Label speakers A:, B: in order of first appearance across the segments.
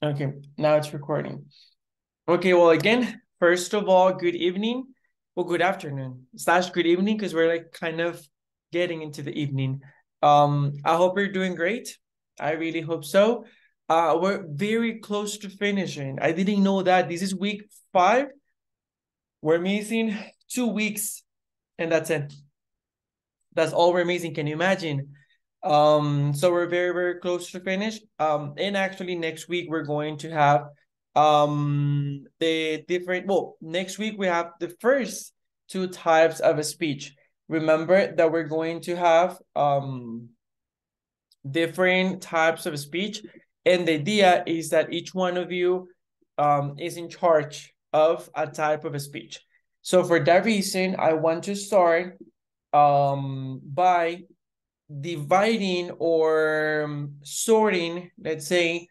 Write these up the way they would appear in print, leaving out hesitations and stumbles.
A: Okay, now it's recording. Okay, well, again, first of all, good evening. Well, good afternoon / good evening, because we're like kind of getting into the evening. I hope you're doing great. I really hope so. We're very close to finishing. I didn't know that. This is week 5. We're missing 2 weeks, and that's it. That's all we're missing. Can you imagine? So we're very, very close to finish. And actually next week we're going to have the different, well, next week we have the first 2 types of a speech. Remember that we're going to have different types of speech, and the idea is that each one of you is in charge of a type of a speech. So for that reason, I want to start by dividing or sorting, let's say,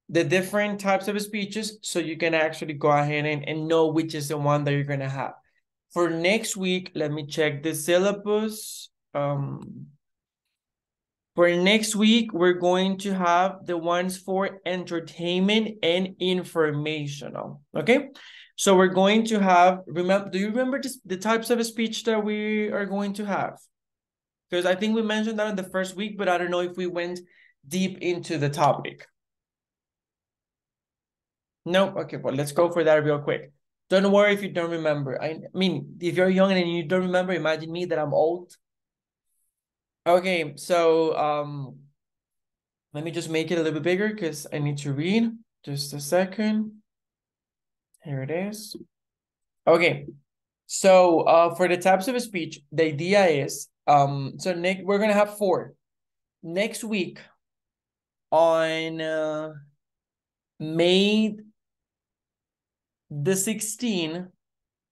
A: the different types of speeches, so you can actually go ahead and know which is the one that you're going to have. For next week, let me check the syllabus. For next week, we're going to have the ones for entertainment and informational, okay? So we're going to have, do you remember the types of speech that we are going to have? Because I think we mentioned that in the first week, but I don't know if we went deep into the topic. No? Okay, well, let's go for that real quick. Don't worry if you don't remember. I mean, if you're young and you don't remember, imagine me that I'm old. Okay, so let me just make it a little bit bigger because I need to read. Just a second. Here it is. Okay, so for the types of speech, the idea is, so Nick, we're gonna have 4. Next week on May the 16th,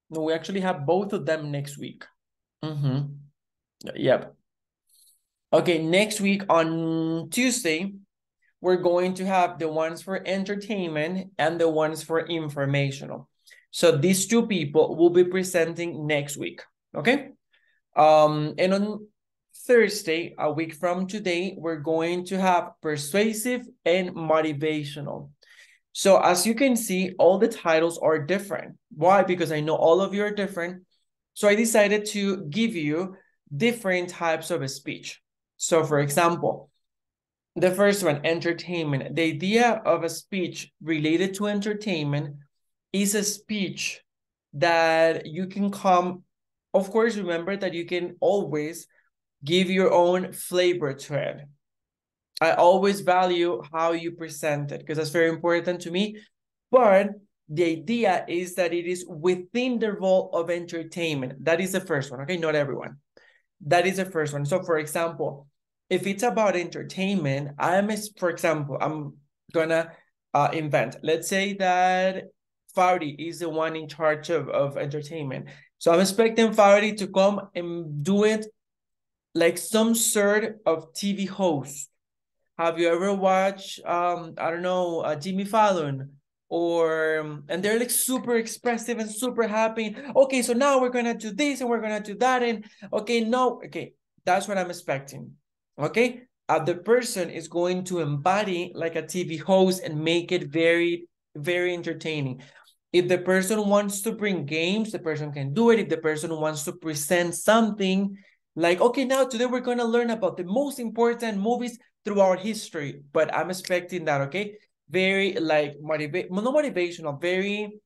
A: we actually have both of them next week. Yep. Okay, next week on Tuesday, we're going to have the ones for entertainment and the ones for informational. So these 2 people will be presenting next week, okay? And on Thursday, a week from today, we're going to have persuasive and motivational. So as you can see, all the titles are different. Why? Because I know all of you are different. So I decided to give you different types of a speech. So for example, the first one, entertainment. The idea of a speech related to entertainment is a speech that you can come, of course, remember that you can always give your own flavor to it. I always value how you present it because that's very important to me. But the idea is that it is within the role of entertainment. That is the first one, okay? Not everyone. That is the first one. So for example, if it's about entertainment, for example, I'm gonna invent. Let's say that Fauci is the one in charge of entertainment. So I'm expecting Fauci to come and do it like some sort of TV host. Have you ever watched, I don't know, Jimmy Fallon? And they're like super expressive and super happy. Okay, so now we're gonna do this and we're gonna do that. And okay, that's what I'm expecting. Okay, the person is going to embody like a TV host and make it very, very entertaining. If the person wants to bring games, the person can do it. If the person wants to present something like, okay, now today we're gonna learn about the most important movies throughout history, but I'm expecting that, okay? Very like not motivational, very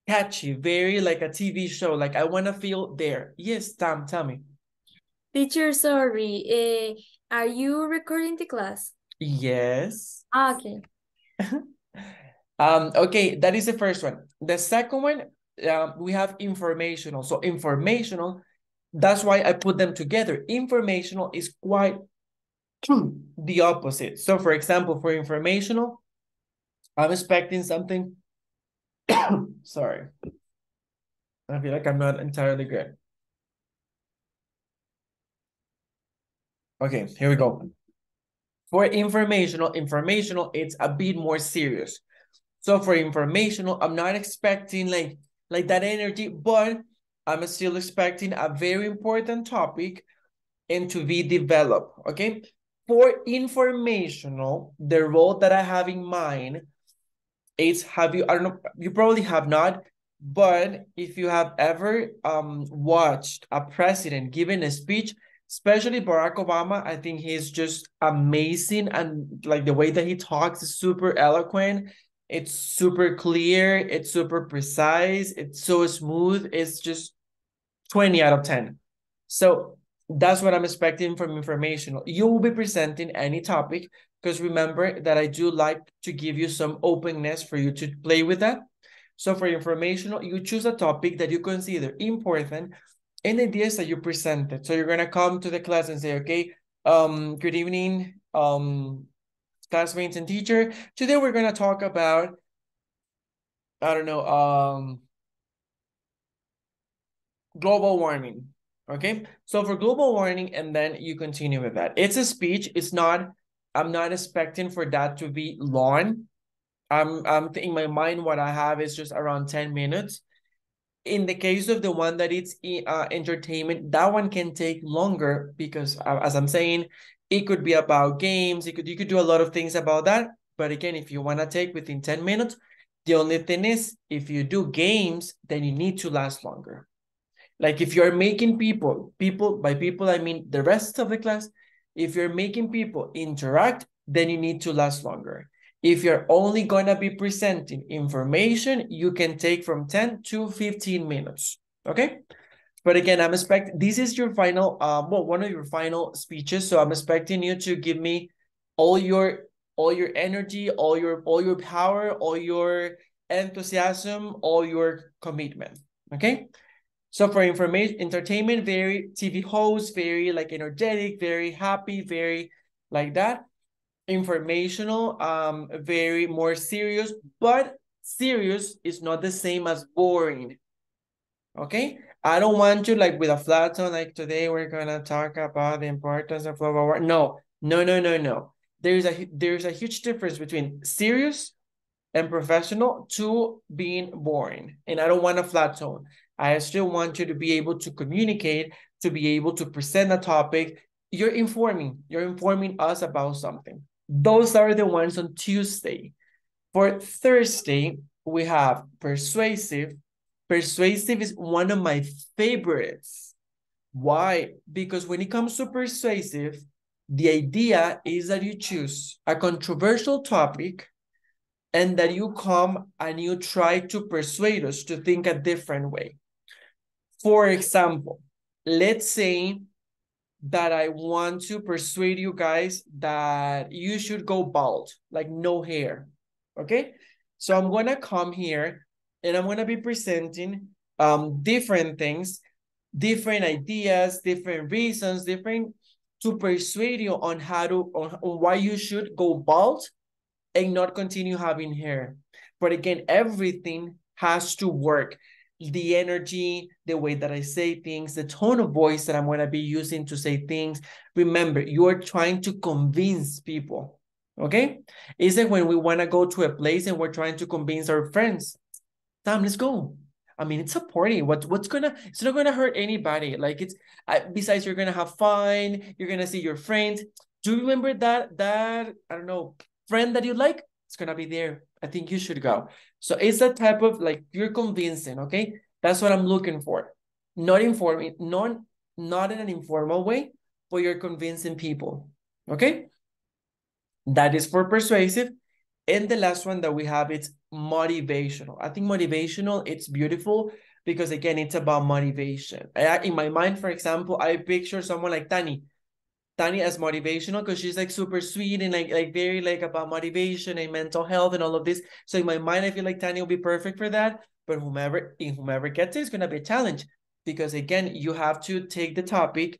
A: catchy, very like a TV show. Like I want to feel there. Yes, Tam, tell me.
B: Teacher, sorry. Are you recording the class?
A: Yes.
B: Okay.
A: Okay, that is the first one. The second one, we have informational. So informational, that's why I put them together. Informational is quite the opposite. So for example, for informational, I'm expecting something. Sorry. I feel like I'm not entirely good. Okay, here we go. For informational, it's a bit more serious. So for informational, I'm not expecting like that energy, but I'm still expecting a very important topic and to be developed, okay? For informational, the role that I have in mind It's have you, I don't know, you probably have not, but if you have ever watched a president giving a speech, especially Barack Obama, I think he's just amazing. And like the way that he talks is super eloquent. It's super clear. It's super precise. It's so smooth. It's just 20 out of 10. So that's what I'm expecting from informational. You will be presenting any topic because remember that I do like to give you some openness for you to play with that. So for informational, you choose a topic that you consider important and ideas that you presented. So you're going to come to the class and say, okay, good evening, classmates and teacher. Today we're going to talk about, I don't know, global warming. Okay, so for global warming, and then you continue with that. It's a speech. It's not, I'm not expecting for that to be long. I'm in my mind, what I have is just around 10 minutes. In the case of the one that it's entertainment, that one can take longer because as I'm saying, it could be about games. You could do a lot of things about that. But again, if you want to take within 10 minutes, the only thing is if you do games, then you need to last longer. Like if you're making people, by people, I mean the rest of the class, if you're making people interact, then you need to last longer. If you're only gonna be presenting information, you can take from 10 to 15 minutes, okay? But again, I'm expecting, this is your final, well, one of your final speeches, so I'm expecting you to give me all your energy, all your power, all your enthusiasm, all your commitment, okay? So for information, entertainment, very TV host, very like energetic, very happy, very like that. Informational, very more serious, but serious is not the same as boring. Okay? I don't want you like with a flat tone, like today we're gonna talk about the importance of blah, blah, blah. No, no, no, no, no. There's a huge difference between serious and professional to being boring. And I don't want a flat tone. I still want you to be able to communicate, to be able to present a topic. You're informing us about something. Those are the ones on Tuesday. For Thursday, we have persuasive. Persuasive is one of my favorites. Why? Because when it comes to persuasive, the idea is that you choose a controversial topic and that you come and you try to persuade us to think a different way. For example, let's say that I want to persuade you guys that you should go bald, like no hair, okay? So I'm gonna come here and I'm gonna be presenting different things, different ideas, different reasons, different to persuade you on how to, on why you should go bald and not continue having hair. But again, everything has to work. The energy, the way that I say things, the tone of voice that I'm going to be using to say things. Remember, you're trying to convince people, okay? It's like when we want to go to a place and we're trying to convince our friends, Tom, let's go. I mean, it's a party. It's not gonna hurt anybody. Like besides you're gonna have fun. You're gonna see your friends. Do you remember that I don't know, friend that you like? It's gonna be there. I think you should go. So it's that type of like, you're convincing, okay? That's what I'm looking for. Not informing, not in an informal way, but you're convincing people, okay? That is for persuasive. And the last one that we have, it's motivational. I think motivational, it's beautiful because again, it's about motivation. In my mind, for example, I picture someone like Tani. Tani as motivational because she's like super sweet and like very like about motivation and mental health and all of this. So in my mind, I feel like Tani will be perfect for that. But whomever gets it is gonna be a challenge because again, you have to take the topic,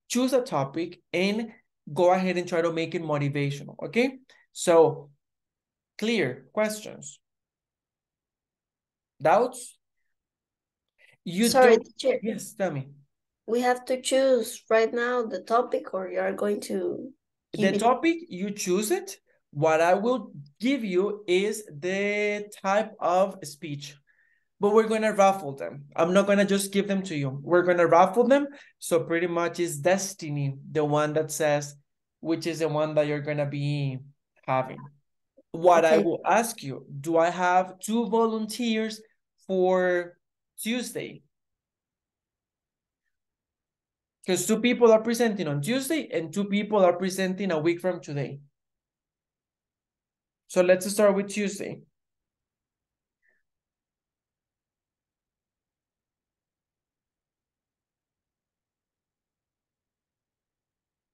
A: choose a topic, and go ahead and try to make it motivational. Okay, so clear questions, doubts? You
B: Sorry,
A: don't.
B: teacher.
A: Yes, tell me.
B: We have to choose right now the topic, or you are going to
A: The
B: give it.
A: topic, you choose it. What I will give you is the type of speech, but we're going to raffle them. I'm not going to just give them to you. We're going to raffle them. So pretty much is destiny, the one that says, which is the one that you're going to be having. what I
B: Okay.
A: will ask you, do I have 2 volunteers for Tuesday? Because 2 people are presenting on Tuesday and 2 people are presenting a week from today. So let's start with Tuesday.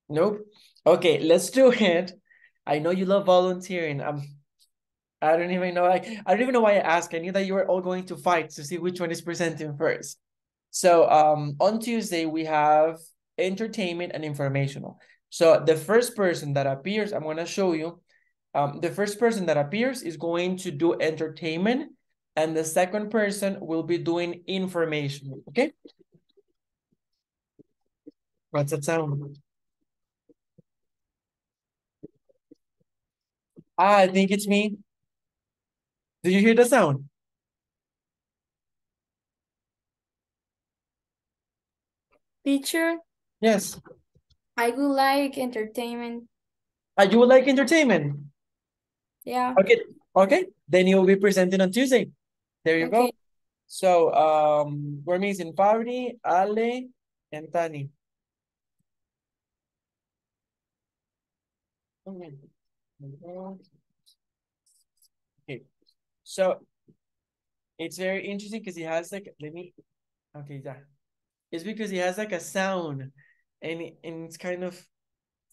A: Nope. Okay, let's do it. I know you love volunteering. I don't even know. I don't even know why I asked. I knew that you were all going to fight to see which one is presenting first. So on Tuesday we have entertainment and informational. So the first person that appears, I'm gonna show you. The first person that appears is going to do entertainment, and the second person will be doing information. Okay. What's that sound? Ah, I think it's me. Did you hear the sound?
B: Teacher,
A: Yes.
B: I would like entertainment.
A: You would like entertainment?
B: Yeah.
A: Okay. Okay. Then you will be presenting on Tuesday. There you go.
B: Okay.
A: So we're missing Fabri, Ale, and Tani. Okay. So it's very interesting because he has like, okay, yeah. It's because he has like a sound and it's kind of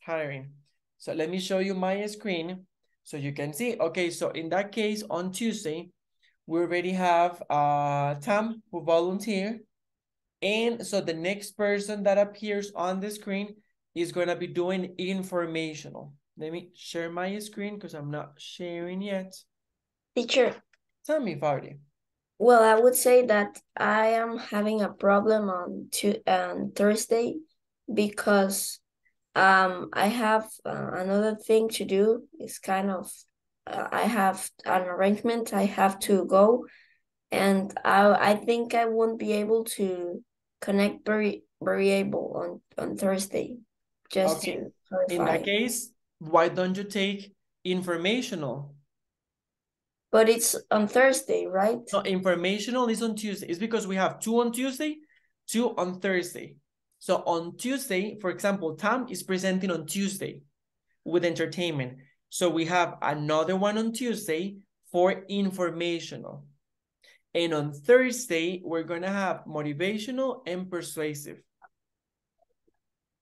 A: tiring. So let me show you my screen so you can see. Okay, so in that case, on Tuesday, we already have Tam who volunteered. And so the next person that appears on the screen is going to be doing informational. Let me share my screen because I'm not sharing yet.
B: Teacher,
A: Tell me, Fardi.
B: well, I would say that I am having a problem on Thursday because I have another thing to do. It's kind of I have an arrangement I have to go, and I think I won't be able to connect very able on Thursday. Just
A: Okay.
B: to
A: In that
B: clarify.
A: case, why don't you take informational?
B: But it's on Thursday, right?
A: No, informational is on Tuesday. It's because we have 2 on Tuesday, 2 on Thursday. So on Tuesday, for example, Tam is presenting on Tuesday with entertainment. So we have another one on Tuesday for informational. And on Thursday, we're going to have motivational and persuasive.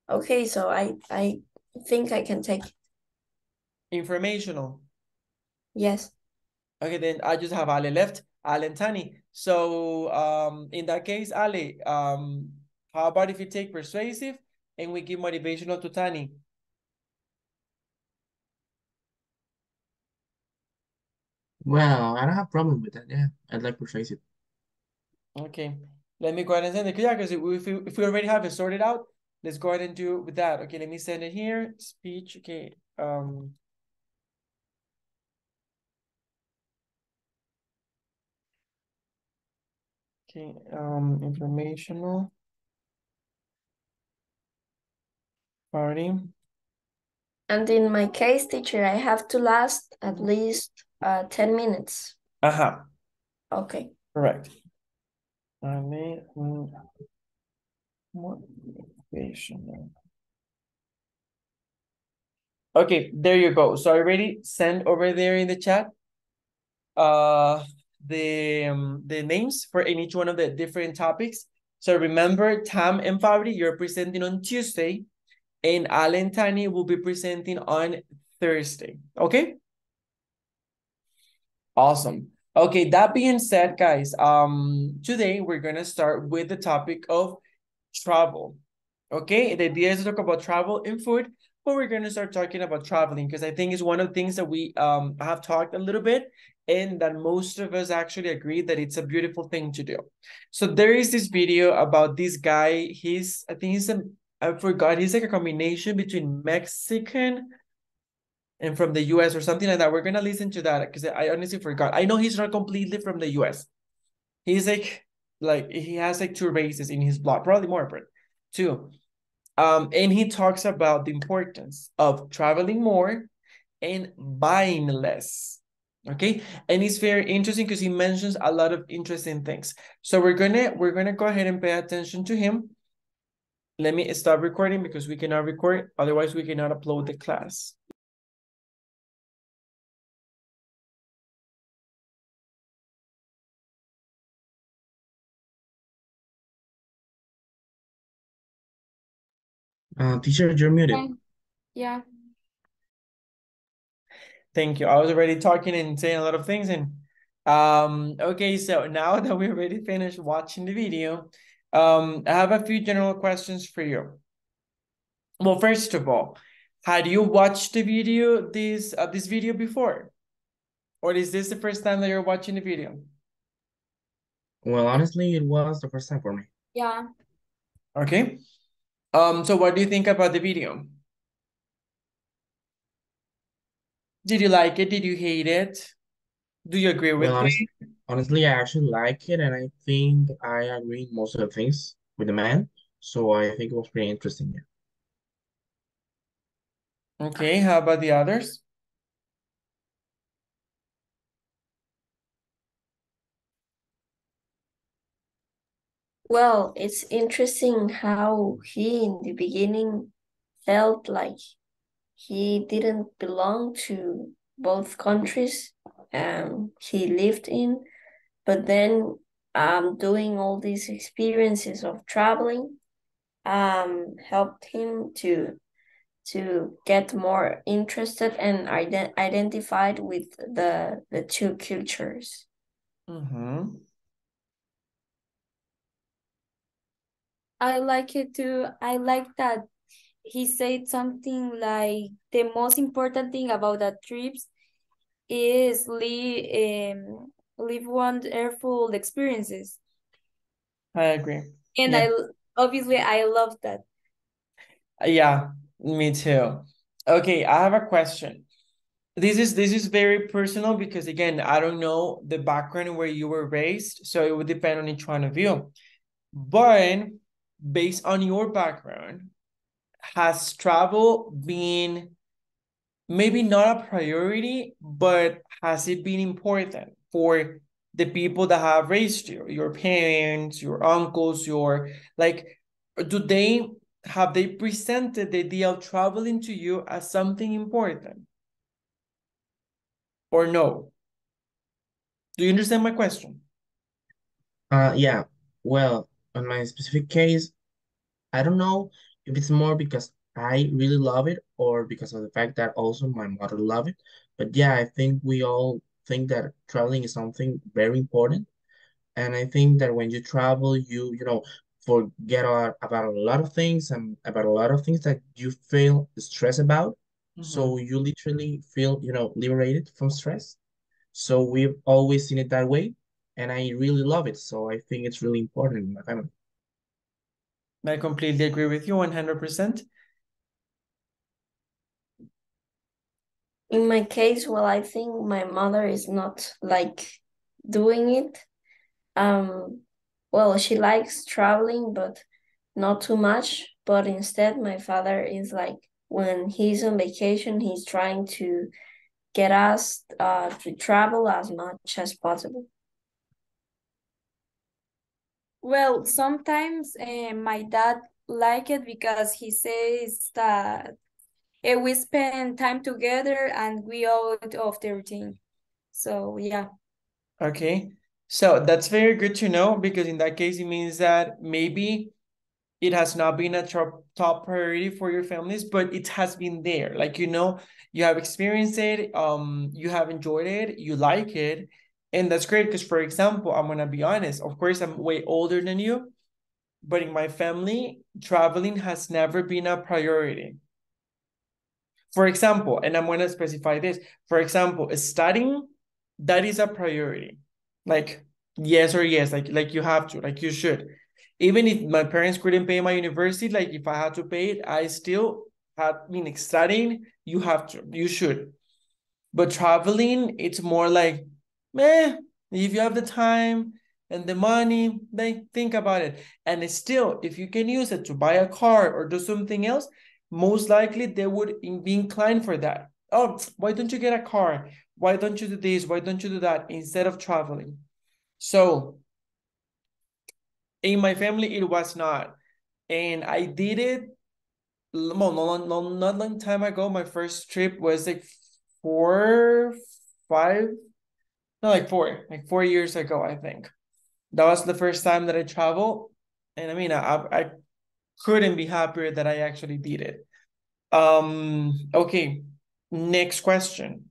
B: Okay, so I think I can take it.
A: Informational.
B: Yes.
A: Okay, then I just have Ale left, Ale and Tani. So in that case, Ale, how about if you take persuasive and we give motivational to Tani?
C: Well, I don't have problem with that. Yeah, I'd like to trace it.
A: Okay, let me go ahead and send it. Yeah, because if we already have it sorted out, let's go ahead and do it with that. Okay, let me send it here. Speech. Okay. Okay. Informational party.
B: And in my case, teacher, I have to last at least 10 minutes.
A: Uh-huh.
B: Okay.
A: Correct. Motivational. Okay, there you go. So I already sent over there in the chat the names for each one of the different topics. So remember, Tam and Fabri, you're presenting on Tuesday, and Al and Tani will be presenting on Thursday. Okay? Awesome. Okay, that being said, guys, today we're gonna start with the topic of travel. Okay, the idea is to talk about travel and food, but we're gonna start talking about traveling because I think it's one of the things that we have talked a little bit and that most of us actually agree that it's a beautiful thing to do. So there is this video about this guy. I think I forgot, he's like a combination between Mexican and from the US or something like that. We're gonna listen to that because I honestly forgot. I know he's not completely from the US. He's like he has like 2 races in his blood, probably more, but 2. And he talks about the importance of traveling more and buying less. Okay, and it's very interesting because he mentions a lot of interesting things. So we're gonna go ahead and pay attention to him. Let me stop recording because we cannot record, otherwise we cannot upload the class.
C: Teacher, you're muted.
B: Yeah.
A: Thank you. I was already talking and saying a lot of things. And okay, so now that we already finished watching the video, I have a few general questions for you. Well, first of all, had you watched the video, this video before? Or is this the first time that you're watching the video?
C: Well, honestly, it was the first time for me.
B: Yeah.
A: Okay. So what do you think about the video? Did you like it? Did you hate it? Do you agree
C: Well,
A: with me?
C: honestly, I actually like it, and I think I agree in most of the things with the man. So I think it was pretty interesting. Yeah.
A: Okay, how about the others?
B: Well, it's interesting how he in the beginning felt like he didn't belong to both countries he lived in, but then doing all these experiences of traveling helped him to get more interested and identified with the two cultures.
A: Mm-hmm.
D: I like it too. I like that he said something like the most important thing about the trips is live wonderful experiences.
A: I agree.
D: And
A: Yeah.
D: obviously I love that.
A: Yeah, me too. Okay, I have a question. This is very personal because again, I don't know the background where you were raised, so it would depend on each one of you. But based on your background, has travel been maybe not a priority, but has it been important for the people that have raised you, your parents, your uncles, your like, do they have they presented the idea of traveling to you as something important or no? Do you understand my question?
C: Yeah. Well, on my specific case, I don't know if it's more because I really love it or because of the fact that also my mother love it. But yeah, I think we all think that traveling is something very important. And I think that when you travel, you forget about a lot of things and about a lot of things that you feel stress about.
A: Mm-hmm.
C: So you literally feel, liberated from stress. So we've always seen it that way, and I really love it. So I think it's really important in my family.
A: I completely agree with you 100%.
B: In my case, well, I think my mother is not like doing it. Well, she likes traveling, but not too much. But instead, my father is like, when he's on vacation, he's trying to get us to travel as much as possible.
D: Well, sometimes my dad like it because he says that we spend time together and we out of the routine. So yeah.
A: Okay, so that's very good to know because in that case, it means that maybe it has not been a top priority for your families, but it has been there. Like, you have experienced it, you have enjoyed it, you like it, and that's great because, for example, I'm gonna be honest, of course, I'm way older than you, but in my family, traveling has never been a priority. For example, and I'm gonna specify this, for example, studying, that is a priority. Like, yes or yes, like you have to, like you should. Even if my parents couldn't pay my university, like if I had to pay it, I still had, studying, you have to, you should. But traveling, it's more like, meh, if you have the time and the money, then think about it. And still, if you can use it to buy a car or do something else, most likely they would be inclined for that. oh, why don't you get a car? Why don't you do this? Why don't you do that instead of traveling? So in my family, it was not. And I did it, well, not long time ago. My first trip was like 4, 5, no, like 4 years ago, I think. That was the first time that I traveled. And I mean, I couldn't be happier that I actually did it. Okay, next question.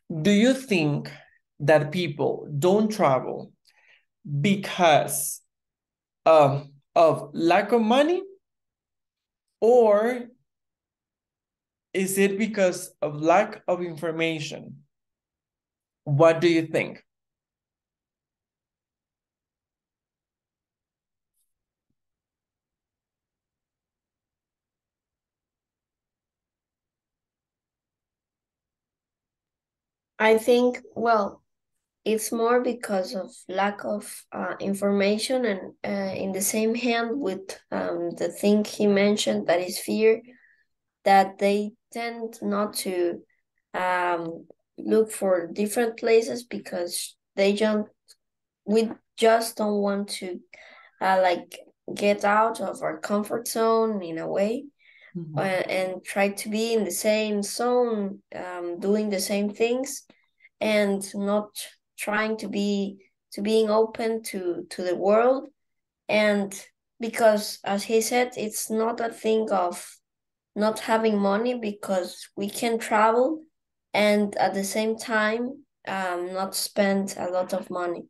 A: Do you think that people don't travel because of lack of money, or is it because of lack of information? What do you think?
B: I think, well, it's more because of lack of information, and in the same hand with the thing he mentioned, that is fear, that they tend not to look for different places because we just don't want to like get out of our comfort zone in a way, and try to be in the same zone, doing the same things, and not trying to being open to the world. And because, as he said, it's not a thing of not having money, because we can travel and at the same time not spend a lot of money.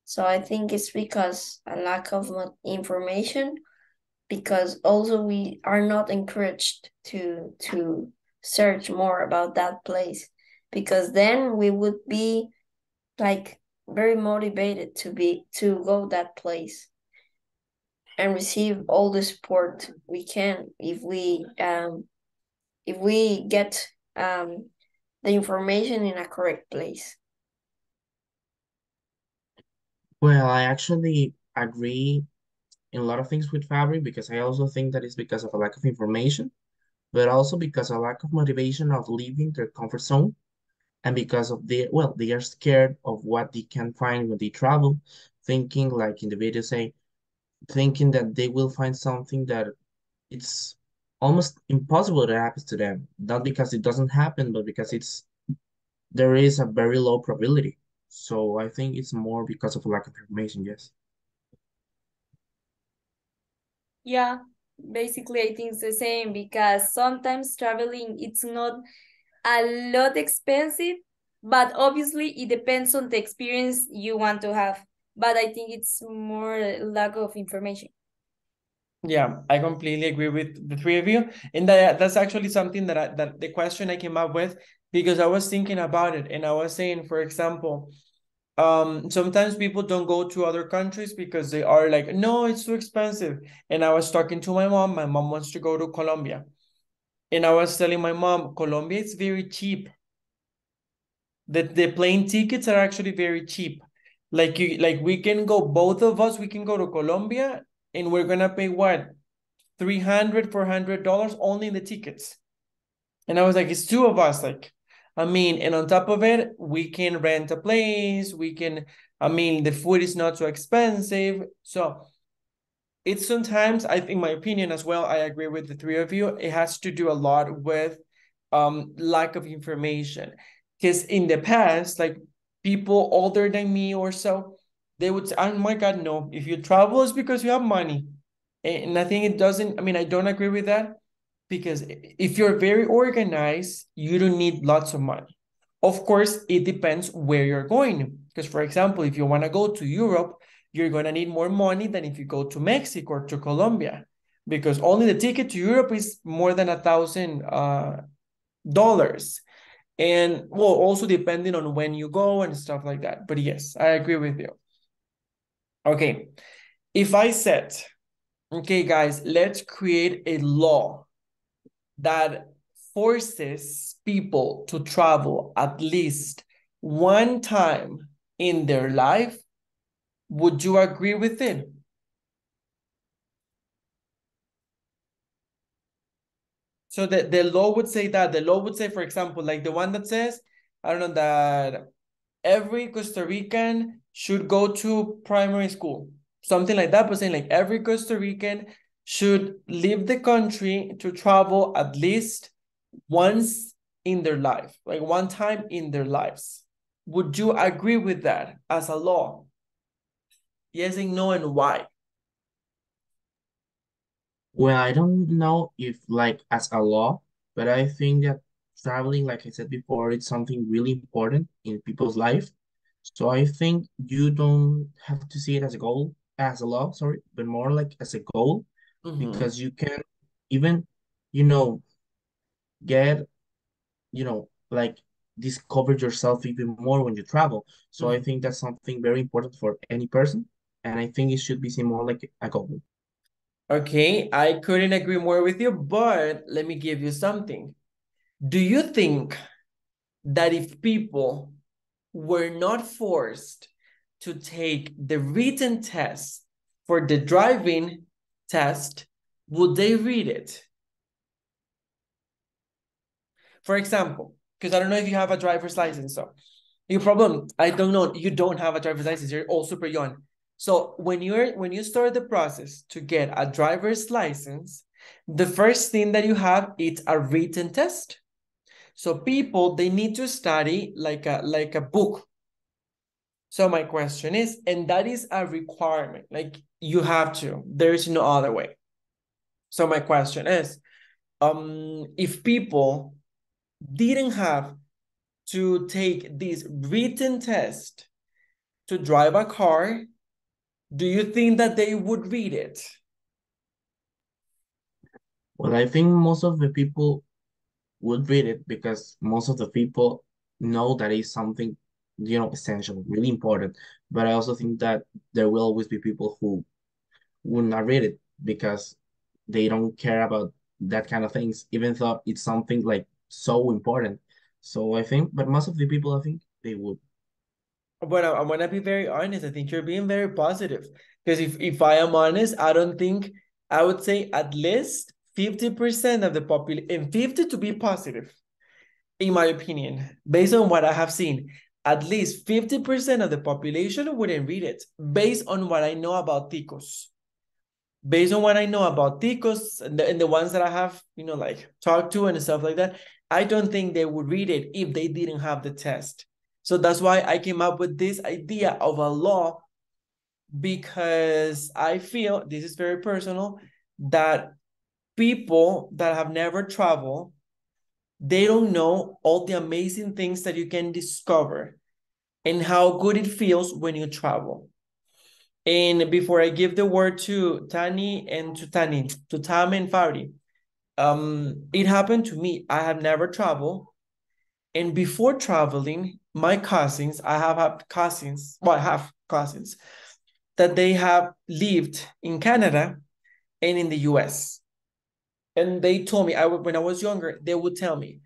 B: So I think it's because a lack of information, because also we are not encouraged to search more about that place, because then we would be like very motivated to go that place and receive all the support we can, if we get the information in a correct place.
C: Well, I actually agree in a lot of things with Fabri because I also think that it's because of a lack of information, but also because a lack of motivation of leaving their comfort zone, and because of well, they are scared of what they can find when they travel, thinking like in the video say, thinking that they will find something that it's almost impossible to happen to them, not because it doesn't happen, but because there is a very low probability. So I think it's more because of a lack of information, yes.
D: Yeah, basically I think it's the same, because sometimes traveling it's not a lot expensive, but obviously it depends on the experience you want to have. But I think it's more lack of information.
A: Yeah, I completely agree with the three of you. And that's actually something that the question I came up with, because I was thinking about it, and I was saying, for example, sometimes people don't go to other countries because they are like, no, it's too expensive. And I was talking to my mom wants to go to Colombia. And I was telling my mom, Colombia is very cheap. The plane tickets are actually very cheap. Like we can go, both of us, we can go to Colombia, and we're gonna pay what? $300, $400 only in the tickets. And I was like, it's two of us. Like, I mean, and on top of it, we can rent a place. I mean, the food is not so expensive. So it's sometimes, I think, my opinion as well, I agree with the three of you. It has to do a lot with lack of information. Because in the past, like people older than me or so, they would say, oh my God, no, if you travel, it's because you have money. And I think it doesn't, I mean, I don't agree with that, because if you're very organized, you don't need lots of money. Of course, it depends where you're going. Because, for example, if you want to go to Europe, you're going to need more money than if you go to Mexico or to Colombia, because only the ticket to Europe is more than $1,000. And well, also depending on when you go and stuff like that. But yes, I agree with you. Okay, if I said, okay, guys, let's create a law that forces people to travel at least one time in their life, would you agree with it? So the law would say that. The law would say, for example, like the one that says, I don't know, that every Costa Rican should go to primary school. Something like that, but saying like every Costa Rican should leave the country to travel at least once in their life, like one time in their lives. Would you agree with that as a law? Yes and no, and why?
C: Well, I don't know if like as a law, but I think that traveling, like I said before, it's something really important in people's life. So I think you don't have to see it as a goal, as a law, sorry, but more like as a goal,
A: Mhm.
C: because you can even, you know, get, like discover yourself even more when you travel. So I think that's something very important for any person, and I think it should be seen more like a goal.
A: Okay, I couldn't agree more with you, but let me give you something. Do you think that if people were not forced to take the written test for the driving test, would they read it? For example, because I don't know if you have a driver's license, so your problem, I don't know, you don't have a driver's license, you're all super young. So when you start the process to get a driver's license, the first thing that you have is a written test. So people, they need to study like a book. So my question is, and that is a requirement, like you have to, there's no other way. So my question is, if people didn't have to take this written test to drive a car, do you think that they would read it?
C: Well, I think most of the people would read it because most of the people know that is something, essential, really important. But I also think that there will always be people who will not read it because they don't care about that kind of things, even though it's something like so important. So I think, but most of the people, I think they would.
A: But I'm gonna be very honest. I think you're being very positive. Because if I am honest, I don't think I would say at least 50% of the population, and 50 to be positive, in my opinion, based on what I have seen, at least 50% of the population wouldn't read it, based on what I know about ticos. Based on what I know about ticos and the ones that I have, like talked to and stuff like that, I don't think they would read it if they didn't have the test. So that's why I came up with this idea of a law, because I feel, this is very personal, that people that have never traveled, they don't know all the amazing things that you can discover and how good it feels when you travel. And before I give the word to Tani and to Tam and Fari, it happened to me. I have never traveled. And before traveling, my cousins, I have cousins, well, I have cousins that they have lived in Canada and in the US. And they told me, when I was younger, they would tell me,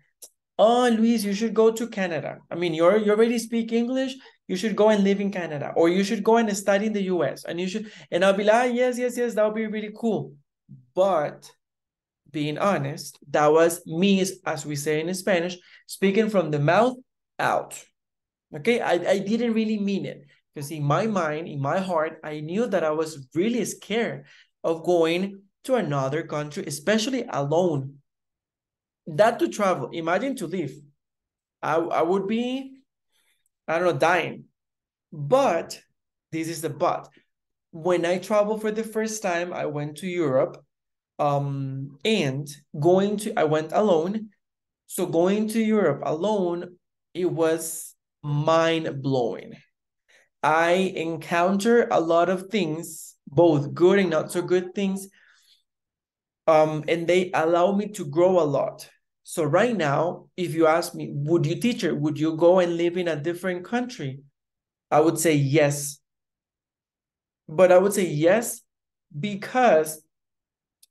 A: oh, Luis, you should go to Canada. I mean, you already speak English. You should go and live in Canada, or you should go and study in the US. And you should, and I'll be like, yes, yes, yes, that would be really cool. But being honest, that was me, as we say in Spanish, speaking from the mouth out. Okay, I didn't really mean it, because in my mind, in my heart, I knew that I was really scared of going to another country, especially alone. That to travel, imagine to live. I would be, I don't know, dying. But this is the but. When I traveled for the first time, I went to Europe, and I went alone. So going to Europe alone, it was mind blowing. I encounter a lot of things, both good and not so good things, and they allow me to grow a lot. So right now, if you ask me, would you, teacher, would you go and live in a different country? I would say yes. But I would say yes, because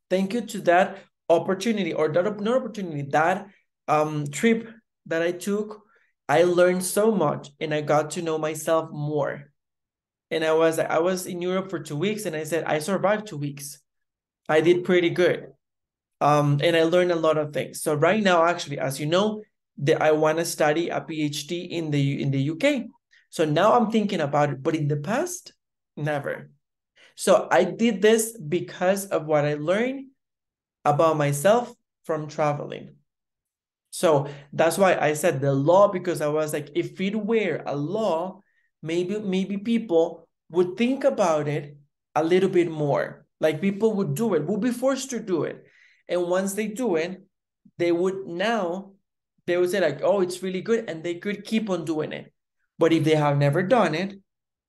A: thank you to that opportunity, or that not opportunity, that trip that I took, I learned so much and I got to know myself more. And I was in Europe for 2 weeks, and I said I survived 2 weeks. I did pretty good. And I learned a lot of things. So right now, actually, as you know, I want to study a PhD in the UK. So now I'm thinking about it, but in the past, never. So I did this because of what I learned about myself from traveling. So that's why I said the law, because I was like, if it were a law, maybe people would think about it a little bit more. Like people would do it, would be forced to do it. And once they do it, they would say like, oh, it's really good. And they could keep on doing it. But if they have never done it,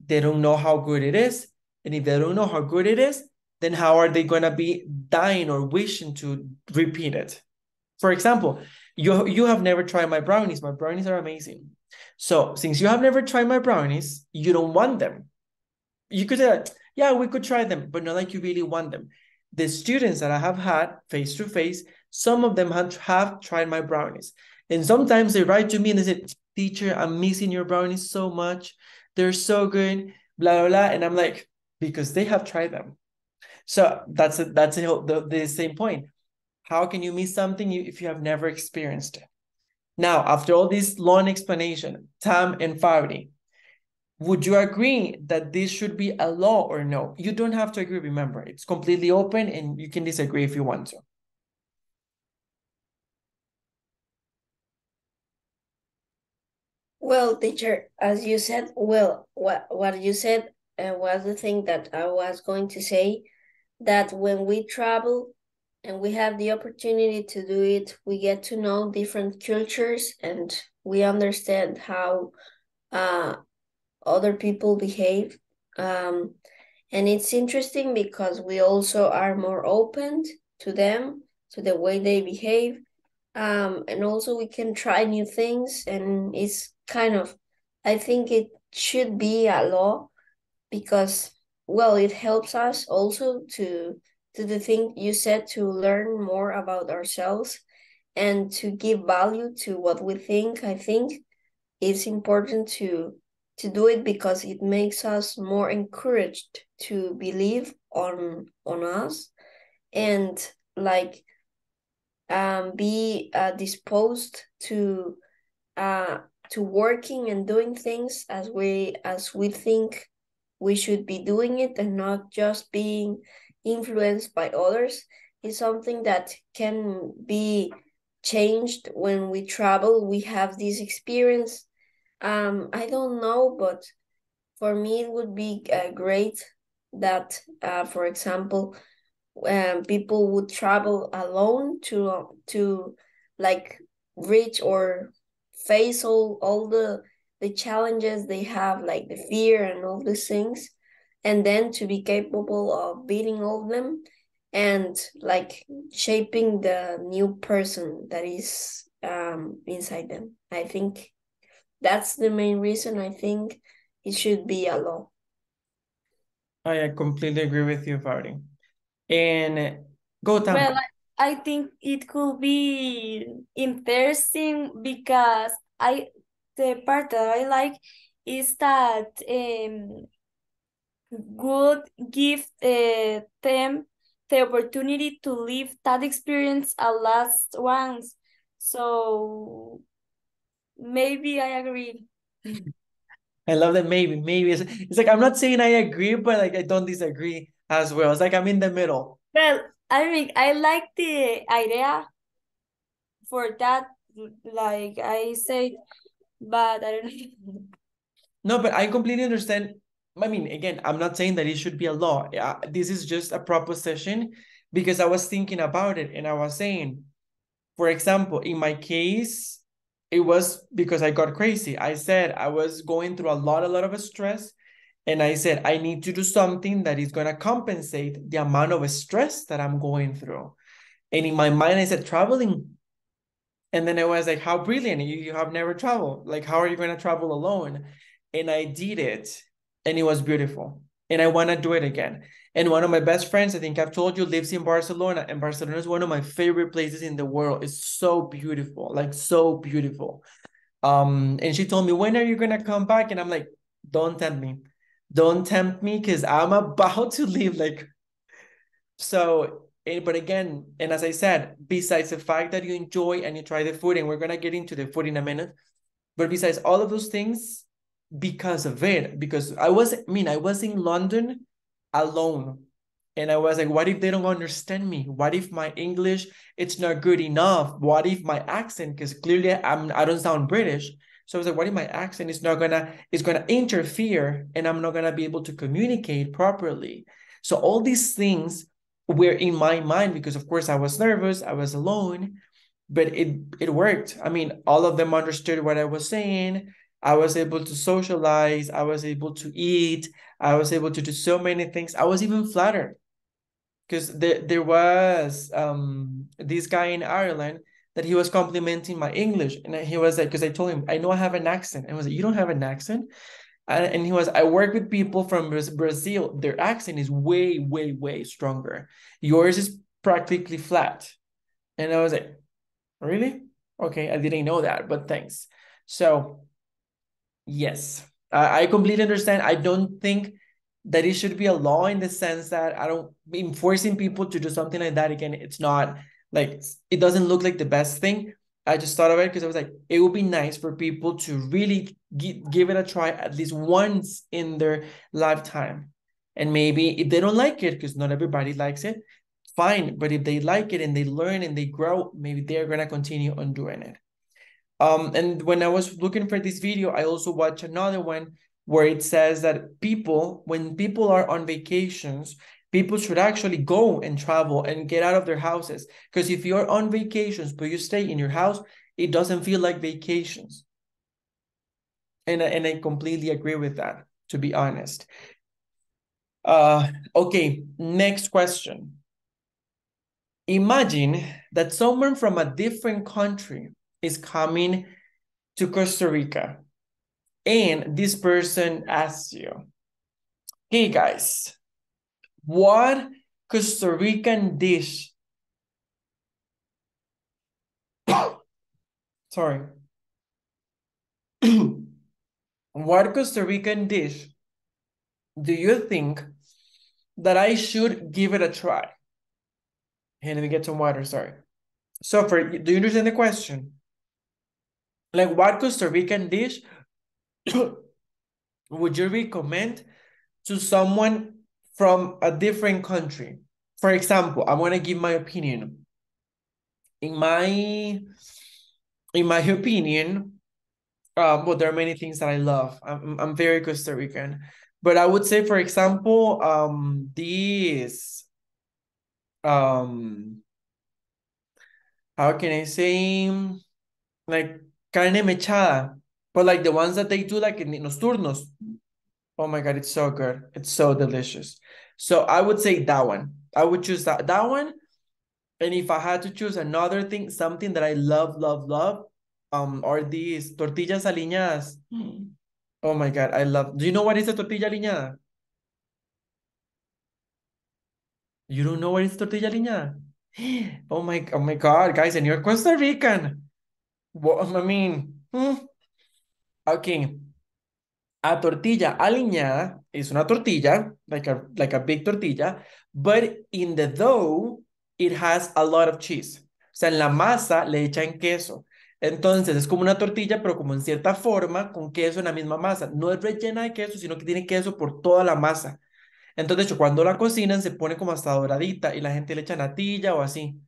A: they don't know how good it is. And if they don't know how good it is, then how are they going to be dying or wishing to repeat it? For example, you have never tried my brownies. My brownies are amazing. So since you have never tried my brownies, you don't want them. You could say, yeah, we could try them, but not like you really want them. The students that I have had face to face, some of them have tried my brownies. And sometimes they write to me and they say, teacher, I'm missing your brownies so much. They're so good, blah, blah, blah. And I'm like, because they have tried them. So that's the same point. How can you miss something if you have never experienced it? Now, after all this long explanation, Tam and Fabri, would you agree that this should be a law or no? You don't have to agree, remember. It's completely open and you can disagree if you want to.
B: Well, teacher, as you said, well, what you said was the thing that I was going to say, that when we travel and we have the opportunity to do it, we get to know different cultures and we understand how other people behave. And it's interesting because we also are more open to them, to the way they behave. And also we can try new things, and it's kind of, I think it should be a law because, well, it helps us also to the thing you said, to learn more about ourselves and to give value to what we think. I think it's important to do it because it makes us more encouraged to believe on us and like be disposed to working and doing things as we think we should be doing it, and not just being influenced by others. Is something that can be changed when we travel. We have this experience. I don't know, but for me it would be great that for example, people would travel alone to like reach or face all the challenges they have, like the fear and all these things, and then to be capable of beating all of them and like shaping the new person that is inside them. I think that's the main reason I think it should be a law.
A: I completely agree with you, Fabri. And go, Tam.
D: Well, I think it could be interesting because the part that I like is that would give them the opportunity to live that experience a last once. So maybe I agree.
A: I love that maybe. It's like, I'm not saying I agree, but like I don't disagree as well. It's like I'm in the middle.
D: Well, I mean, I like the idea for that, like I said, but I don't know.
A: No, but I completely understand. I mean, again, I'm not saying that it should be a law. This is just a proposition because I was thinking about it and I was saying, for example, in my case, it was because I got crazy. I said I was going through a lot of stress. And I said, I need to do something that is going to compensate the amount of stress that I'm going through. And in my mind, I said, traveling. And then I was like, how brilliant. You have never traveled. Like, how are you going to travel alone? And I did it. And it was beautiful. And I want to do it again. And one of my best friends, I think I've told you, lives in Barcelona. And Barcelona is one of my favorite places in the world. It's so beautiful, like so beautiful. And she told me, when are you going to come back? And I'm like, don't tempt me. Don't tempt me because I'm about to leave. Like, so but again, and as I said, besides the fact that you enjoy and you try the food, and we're gonna get into the food in a minute, but besides all of those things, because of it, because I was in London alone, and I was like, what if they don't understand me? What if my English it's not good enough? What if my accent, because clearly I don't sound British. So I was like, what if my accent is gonna interfere and I'm not gonna be able to communicate properly? So all these things were in my mind because of course I was nervous, I was alone, but it worked. I mean, all of them understood what I was saying. I was able to socialize, I was able to eat, I was able to do so many things. I was even flattered because there was this guy in Ireland that he was complimenting my English, and he was like, because I told him I know I have an accent, and I was like, you don't have an accent? And he was, I work with people from Brazil, their accent is way, way, way stronger. Yours is practically flat. And I was like, really? Okay, I didn't know that, but thanks. So yes, I completely understand. I don't think that it should be a law in the sense that I don't be forcing people to do something like that. Again, it's not like, it doesn't look like the best thing. I just thought of it because I was like, it would be nice for people to really give it a try at least once in their lifetime. And maybe if they don't like it, because not everybody likes it, fine. But if they like it and they learn and they grow, maybe they're going to continue on doing it. And when I was looking for this video, I also watched another one where it says that when people are on vacations, people should actually go and travel and get out of their houses. Because if you're on vacations, but you stay in your house, it doesn't feel like vacations. And I completely agree with that, to be honest. Okay, next question. Imagine that someone from a different country is coming to Costa Rica, and this person asks you, hey guys, what Costa Rican dish, sorry, what Costa Rican dish do you think that I should give it a try? Hey, let me get some water, sorry. So do you understand the question? Like, what Costa Rican dish would you recommend to someone from a different country? For example, I want to give my opinion. In my opinion, well, there are many things that I love. I'm very Costa Rican, but I would say, for example, these how can I say, like carne mechada, but like the ones that they do like in los turnos. Oh my God, it's so good. It's so delicious. So I would say that one. I would choose that one. And if I had to choose another thing, something that I love, love, love, are these tortillas aliñadas. Oh my God, I love. Do you know what is a tortilla aliñada? You don't know what is tortilla aliñada? Oh my God, guys, and you're Costa Rican. Well, I mean, okay. A tortilla aliñada is una tortilla, like a big tortilla, but in the dough, it has a lot of cheese. O sea, en la masa le echan queso. Entonces, es como una tortilla, pero como en cierta forma, con queso en la misma masa. No es rellena de queso, sino que tiene queso por toda la masa. Entonces, de hecho, cuando la cocinan, se pone como hasta doradita y la gente le echa natilla o así.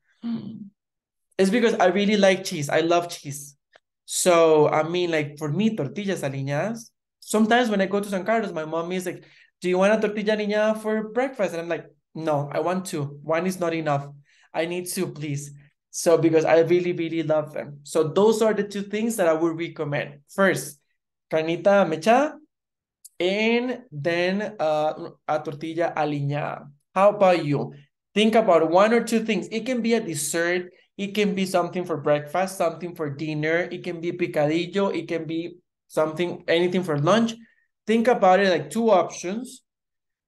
A: It's because I really like cheese. I love cheese. So, I mean, like, for me, tortillas aliñadas. Sometimes when I go to San Carlos, my mom is like, do you want a tortilla aliñada for breakfast? And I'm like, no, I want two. One is not enough. I need two, please. So, because I really, really love them. So, those are the two things that I would recommend. First, carnita mechada, and then a tortilla aliñada. How about you? Think about one or two things. It can be a dessert. It can be something for breakfast, something for dinner. It can be picadillo. It can be something, anything for lunch. Think about it like two options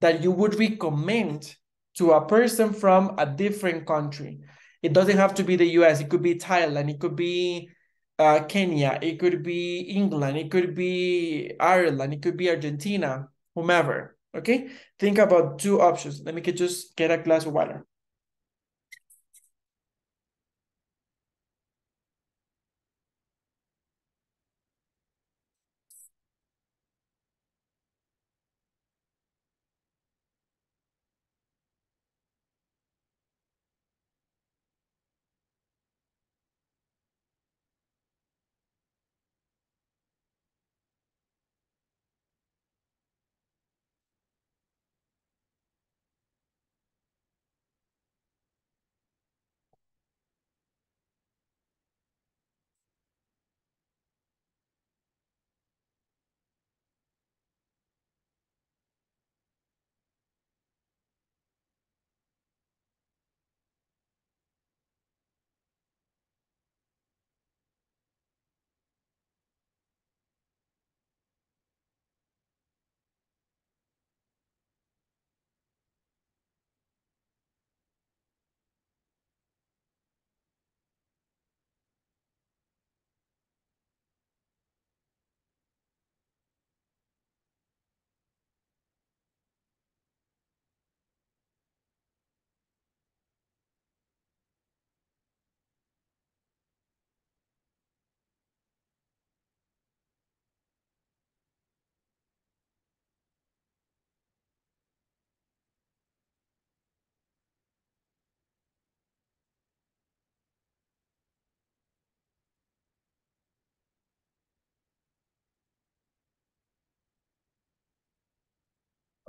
A: that you would recommend to a person from a different country. It doesn't have to be the US. It could be Thailand. It could be Kenya. It could be England. It could be Ireland. It could be Argentina, whomever. Okay? Think about two options. Let me just get a glass of water.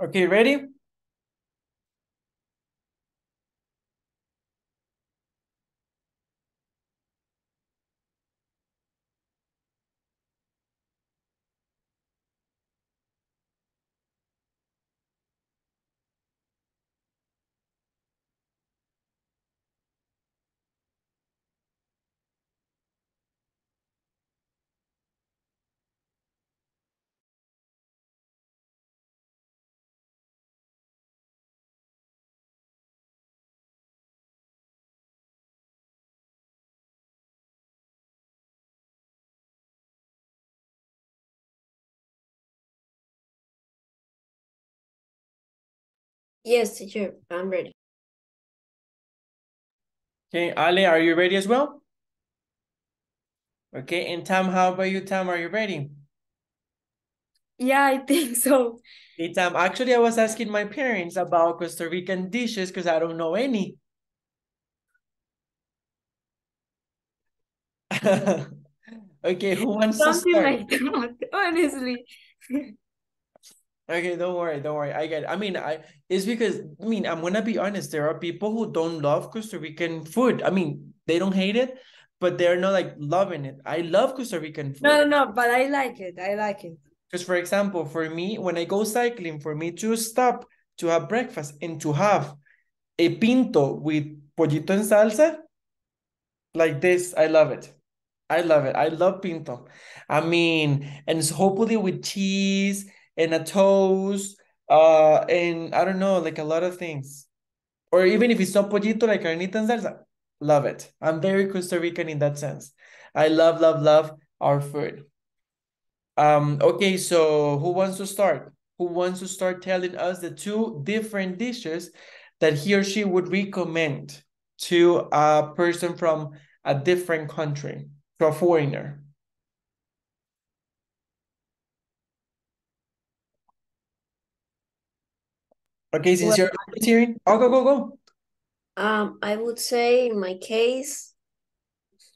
A: Okay, ready?
B: Yes, teacher, I'm ready.
A: Okay, Ale, are you ready as well? Okay, and Tam, how about you, Tam? Are you ready?
D: Yeah, I think so.
A: Hey, Tam, actually, I was asking my parents about Costa Rican dishes because I don't know any. Okay, who wants to
D: Something
A: start?
D: like that, honestly.
A: Okay, don't worry, don't worry. I get it. I mean, it's because I'm gonna be honest, there are people who don't love Costa Rican food. I mean, they don't hate it, but they're not like loving it. I love Costa Rican food.
D: No, but I like it. I like it.
A: Because for example, for me, when I go cycling, for me to stop to have breakfast and to have a pinto with pollito en salsa, like this, I love it. I love it. I love pinto. I mean, and it's hopefully with cheese and a toast, and I don't know, like a lot of things. Or even if it's not pollito, like carnita and salsa, love it. I'm very Costa Rican in that sense. I love, love, love our food. Okay, so who wants to start? Who wants to start telling us the two different dishes that he or she would recommend to a person from a different country, to a foreigner? Okay, since
B: Well,
A: you're volunteering, oh, go, go, go.
B: I would say in my case,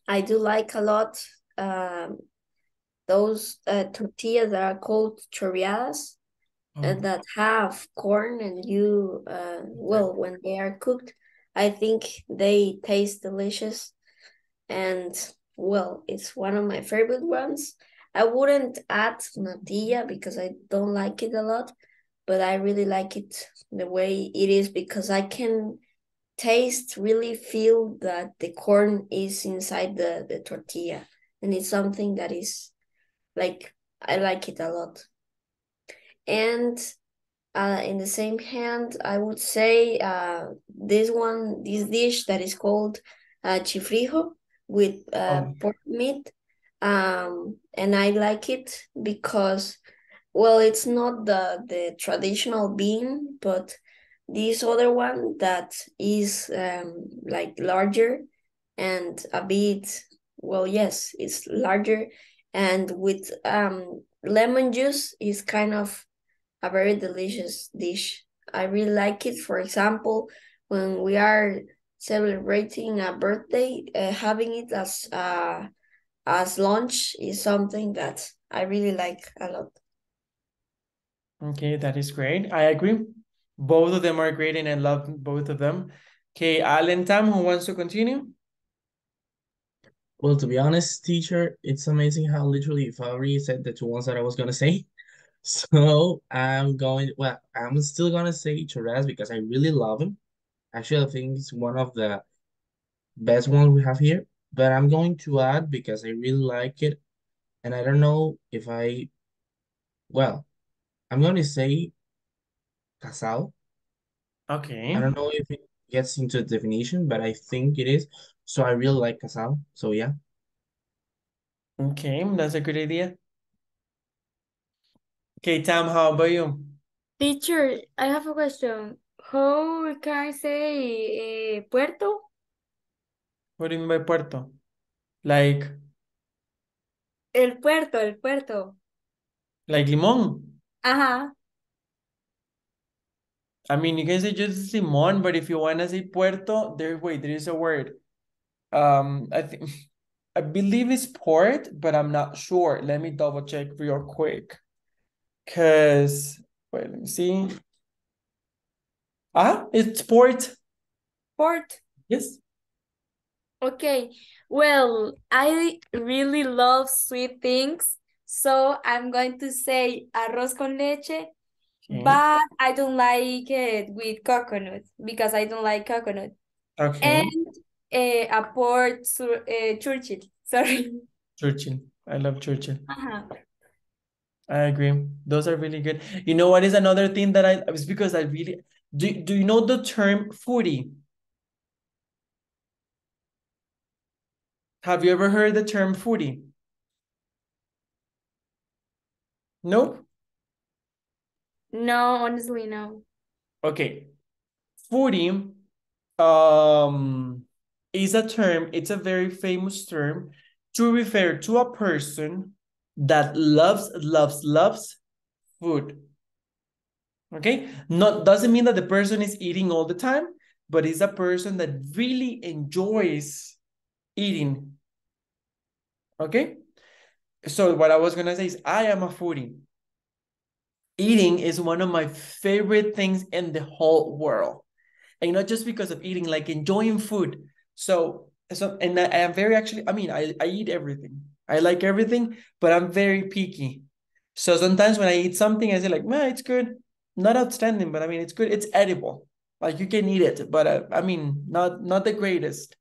B: I do like a lot those tortillas that are called chorreadas
A: Oh,
B: that have corn and you well, when they are cooked, I think they taste delicious, and well, it's one of my favorite ones. I wouldn't add natilla because I don't like it a lot, but I really like it the way it is because I can taste, really feel that the corn is inside the tortilla, and it's something that is like, I like it a lot. And in the same hand, I would say this dish that is called chifrijo with
A: oh,
B: pork meat. And I like it because, well, it's not the traditional bean, but this other one that is like larger and a bit, well, yes, it's larger, and with lemon juice is kind of a very delicious dish. I really like it. For example, when we are celebrating a birthday, having it as lunch is something that I really like a lot.
A: okay, that is great. I agree. Both of them are great and I love both of them. Okay, Alan, Tam, who wants to continue?
C: Well, to be honest, teacher, it's amazing how literally if I already said the two ones that I was gonna say. So I'm still gonna say churras because I really love them. Actually, I think it's one of the best ones we have here. But I'm going to add because I really like it, and I don't know if well, I'm going to say casal. I
A: Okay.
C: don't know if it gets into the definition, but I think it is. So I really like casal. So yeah.
A: Okay, that's a good idea. Okay, Tam, how about you?
D: Teacher, I have a question. How can I say puerto?
A: What do you mean by puerto? Like,
D: El puerto.
A: like limón?
D: Ajá.
A: I mean, you can say just limón, but if you want to say puerto, there is a word. I think, I believe it's port, but I'm not sure. Let me double check real quick. Cause, wait, let me see. It's port.
D: Port.
A: Yes.
D: Okay. Well, I really love sweet things, so I'm going to say arroz con leche,
A: Okay.
D: but I don't like it with coconut because I don't like coconut.
A: Okay.
D: And a port Churchill. Sorry.
A: Churchill. I love Churchill.
D: Uh-huh.
A: I agree. Those are really good. You know what is another thing that it's because I really do you know the term foodie? Have you ever heard the term foodie? No?
D: No, honestly, no.
A: Okay. Foodie is a term, it's a very famous term to refer to a person that loves food. Okay, not doesn't mean that the person is eating all the time, but it's a person that really enjoys eating. Okay, so what I was gonna say is I am a foodie. Eating is one of my favorite things in the whole world, and not just because of eating, like enjoying food. So and I am very actually, I mean, I eat everything. I like everything, but I'm very picky. So sometimes when I eat something, I say like, man, it's good. Not outstanding, but I mean, it's good. It's edible. Like you can eat it, but I mean, not the greatest.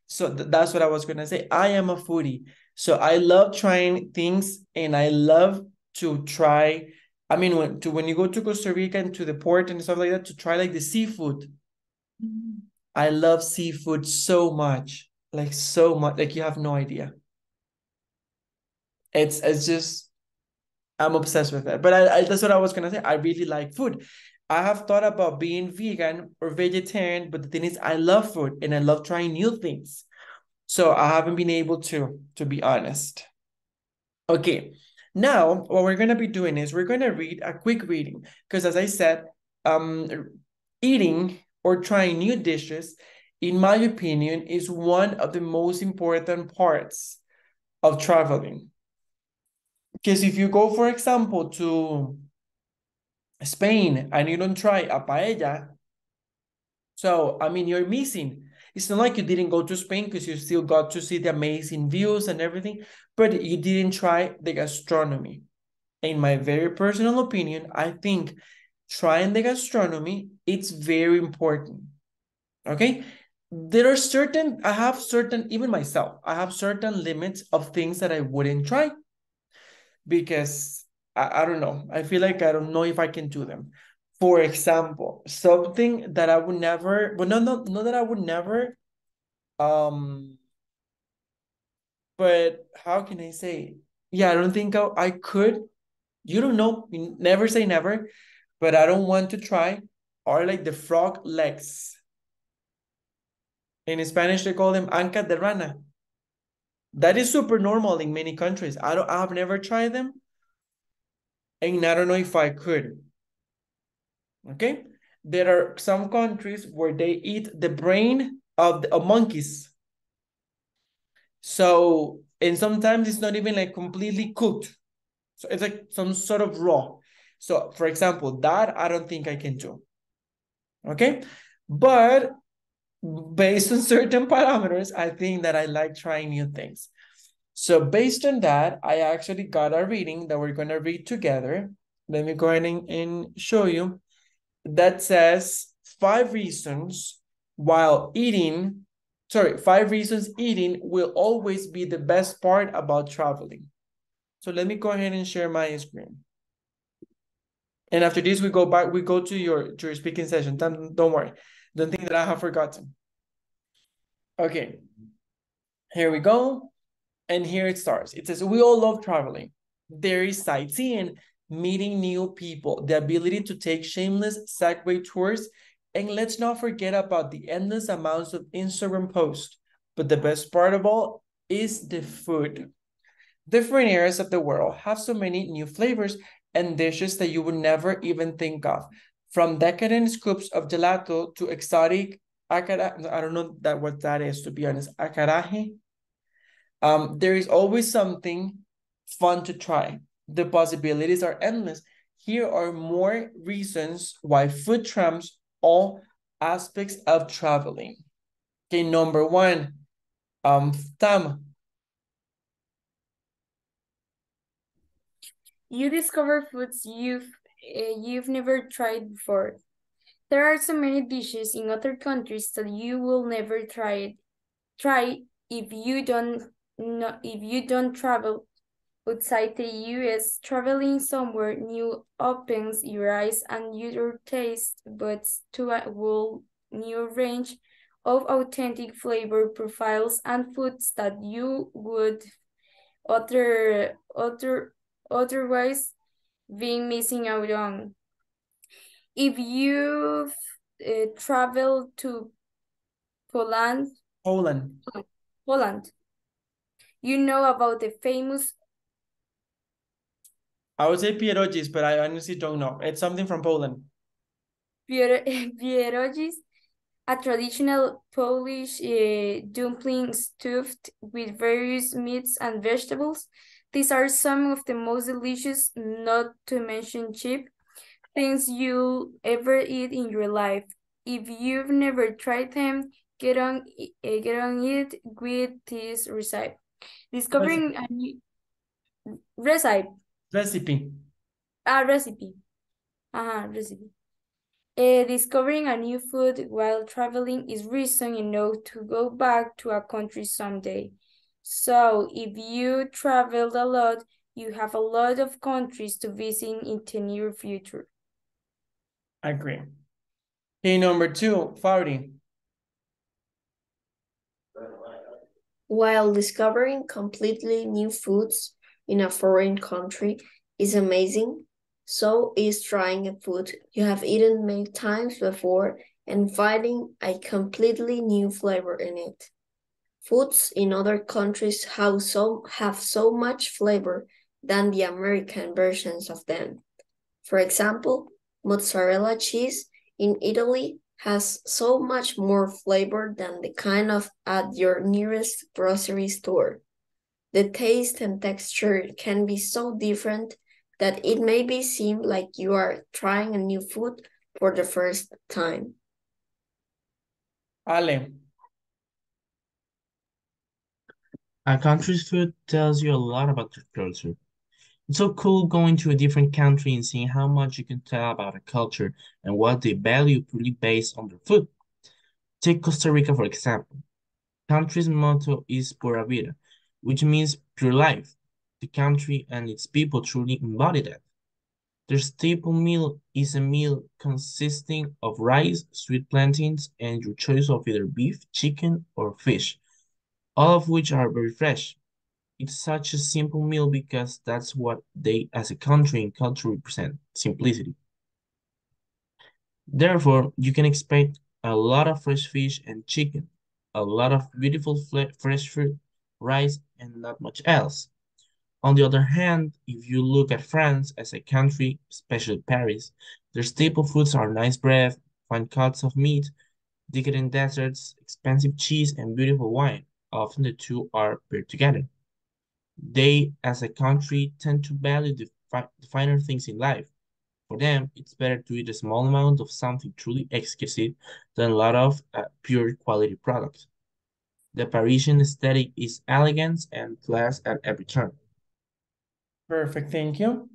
A: So that's what I was gonna say. I am a foodie. So I love trying things and I love to try. I mean, when you go to Costa Rica and to the port and stuff like that, to try like the seafood. I love seafood so much. Like so much. Like you have no idea. It's just I'm obsessed with it. But I that's what I was gonna say. I really like food. I have thought about being vegan or vegetarian, but the thing is, I love food and I love trying new things. So I haven't been able to be honest. Okay, now what we're gonna be doing is we're gonna read a quick reading because as I said, eating or trying new dishes, in my opinion, is one of the most important parts of traveling. Because if you go, for example, to Spain and you don't try a paella, so I mean you're missing. It's not like you didn't go to Spain because you still got to see the amazing views and everything, but you didn't try the gastronomy. In my very personal opinion, I think trying the gastronomy, it's very important. Okay? There are certain, I have certain, even myself, I have certain limits of things that I wouldn't try because I don't know. I feel like I don't know if I can do them. For example, something that I would never, but not that I would never, um, but how can I say? Yeah, I don't think I could. You don't know, never say never, but I don't want to try are like the frog legs. In Spanish, they call them anca de rana. That is super normal in many countries. I've never tried them, and I don't know if I could. Okay, there are some countries where they eat the brain of monkeys. So, and sometimes it's not even like completely cooked. So it's like some sort of raw. So, for example, that I don't think I can do. Okay, but based on certain parameters, I think that I like trying new things. So based on that, I actually got a reading that we're going to read together. Let me go ahead and show you. That says 5 reasons while eating, 5 reasons eating will always be the best part about traveling. So let me go ahead and share my screen. And after this, we go to your speaking session. Don't worry. Don't think that I have forgotten. Okay, here we go. And here it starts. It says, we all love traveling. There is sightseeing, meeting new people, the ability to take shameless Segway tours, and let's not forget about the endless amounts of Instagram posts. But the best part of all is the food. Different areas of the world have so many new flavors and dishes that you would never even think of. From decadent scoops of gelato to exotic acaraje, I don't know what that is, to be honest, acaraje. There is always something fun to try. The possibilities are endless. Here are more reasons why food all aspects of traveling. Okay, number one, Tam.
D: You discover foods you've never tried before. There are so many dishes in other countries that you will never try if you don't travel outside the US. Traveling somewhere new opens your eyes and your taste buds to a whole new range of authentic flavor profiles and foods that you would otherwise be missing out on. If you've traveled to Poland,
A: Poland.
D: Poland, you know about the famous
A: I would say pierogies, but I honestly don't know. It's something from Poland.
D: pierogies, a traditional Polish dumpling stuffed with various meats and vegetables. These are some of the most delicious, not to mention cheap, things you'll ever eat in your life. If you've never tried them, get on it with this recipe. Discovering a new recipe.
A: Recipe.
D: Recipe. Recipe. Discovering a new food while traveling is reason enough to go back to a country someday. So if you traveled a lot, you have a lot of countries to visit in the near future.
A: Agree. Okay, number two, Faudi.
B: While discovering completely new foods in a foreign country is amazing, so is trying a food you have eaten many times before and finding a completely new flavor in it. Foods in other countries have so much flavor than the American versions of them. For example, mozzarella cheese in Italy has so much more flavor than the kind of at your nearest grocery store. The taste and texture can be so different that it maybe seem like you are trying a new food for the first time.
A: Ale.
C: A country's food tells you a lot about their culture. It's so cool going to a different country and seeing how much you can tell about a culture and what they value purely based on their food. Take Costa Rica, for example. Country's motto is Pura Vida, which means pure life. The country and its people truly embody that. Their staple meal is a meal consisting of rice, sweet plantains, and your choice of either beef, chicken, or fish, all of which are very fresh. It's such a simple meal because that's what they as a country and culture represent, simplicity. Therefore, you can expect a lot of fresh fish and chicken, a lot of beautiful fresh fruit, rice, and not much else. On the other hand, if you look at France as a country, especially Paris, their staple foods are nice bread, fine cuts of meat, decadent desserts, expensive cheese, and beautiful wine. Often the two are paired together. They, as a country, tend to value the finer things in life. For them, it's better to eat a small amount of something truly exquisite than a lot of pure quality products. The Parisian aesthetic is elegance and class at every turn.
A: Perfect, thank you.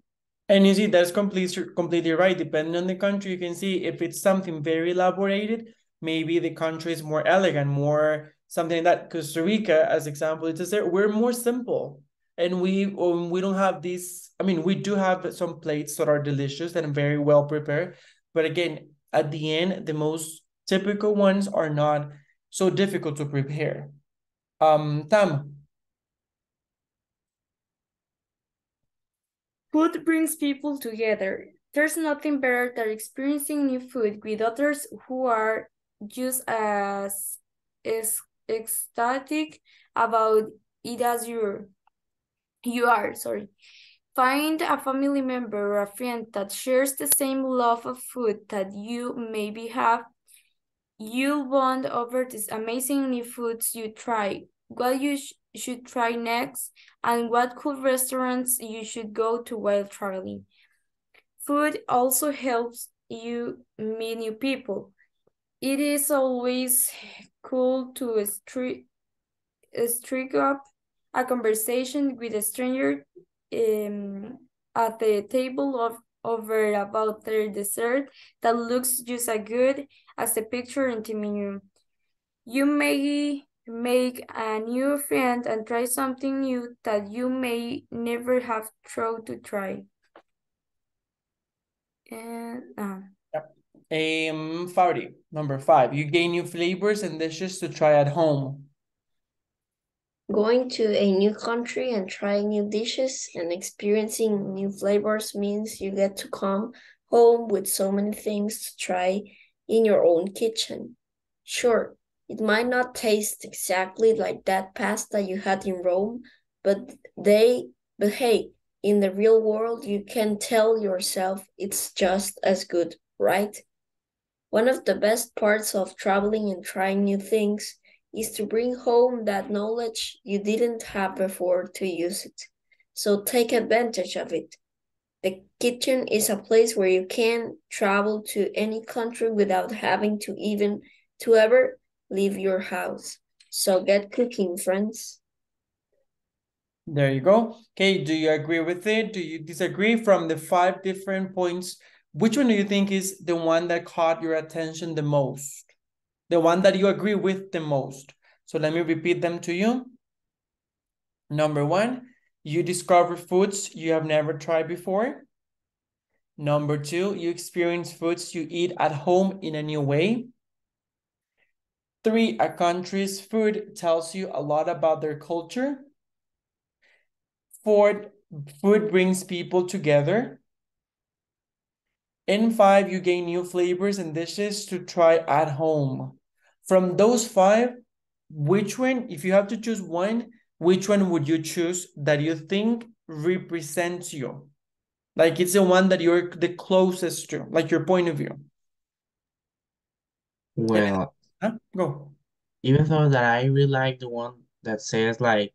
A: And you see, that's completely right. Depending on the country, you can see if it's something very elaborated, maybe the country is more elegant, more something like that. Costa Rica, as example, it says there, we're more simple. And we don't have these, I mean, we do have some plates that are delicious and very well prepared. But again, at the end, the most typical ones are not so difficult to prepare. Tam.
D: Food brings people together. There's nothing better than experiencing new food with others who are just as ecstatic about it as you are, sorry. Find a family member or a friend that shares the same love of food that you maybe have. You'll bond over these amazing new foods you try, what you should try next, and what cool restaurants you should go to while traveling. Food also helps you meet new people. It is always cool to strike up a conversation with a stranger at the table over about their dessert that looks just as good as the picture in the menu. You may make a new friend and try something new that you may never have thought to try. And
A: Faudy, number 5. You gain new flavors and dishes to try at home.
B: Going to a new country and trying new dishes and experiencing new flavors means you get to come home with so many things to try in your own kitchen. Sure, it might not taste exactly like that pasta you had in Rome, but hey, in the real world, you can tell yourself it's just as good, right? One of the best parts of traveling and trying new things is to bring home that knowledge you didn't have before to use it. So take advantage of it. The kitchen is a place where you can travel to any country without having to ever leave your house. So get cooking, friends.
A: There you go. Okay, do you agree with it? Do you disagree? From the 5 different points, which one do you think is the one that caught your attention the most? The one that you agree with the most. So let me repeat them to you. Number 1, you discover foods you have never tried before. Number 2, you experience foods you eat at home in a new way. 3, a country's food tells you a lot about their culture. 4, food brings people together. And 5, you gain new flavors and dishes to try at home. From those 5, which one, if you have to choose one, which one would you choose that you think represents you? Like it's the one that you're the closest to, like your point of view.
C: Well,
A: Go.
C: even though that I really like the one that says like,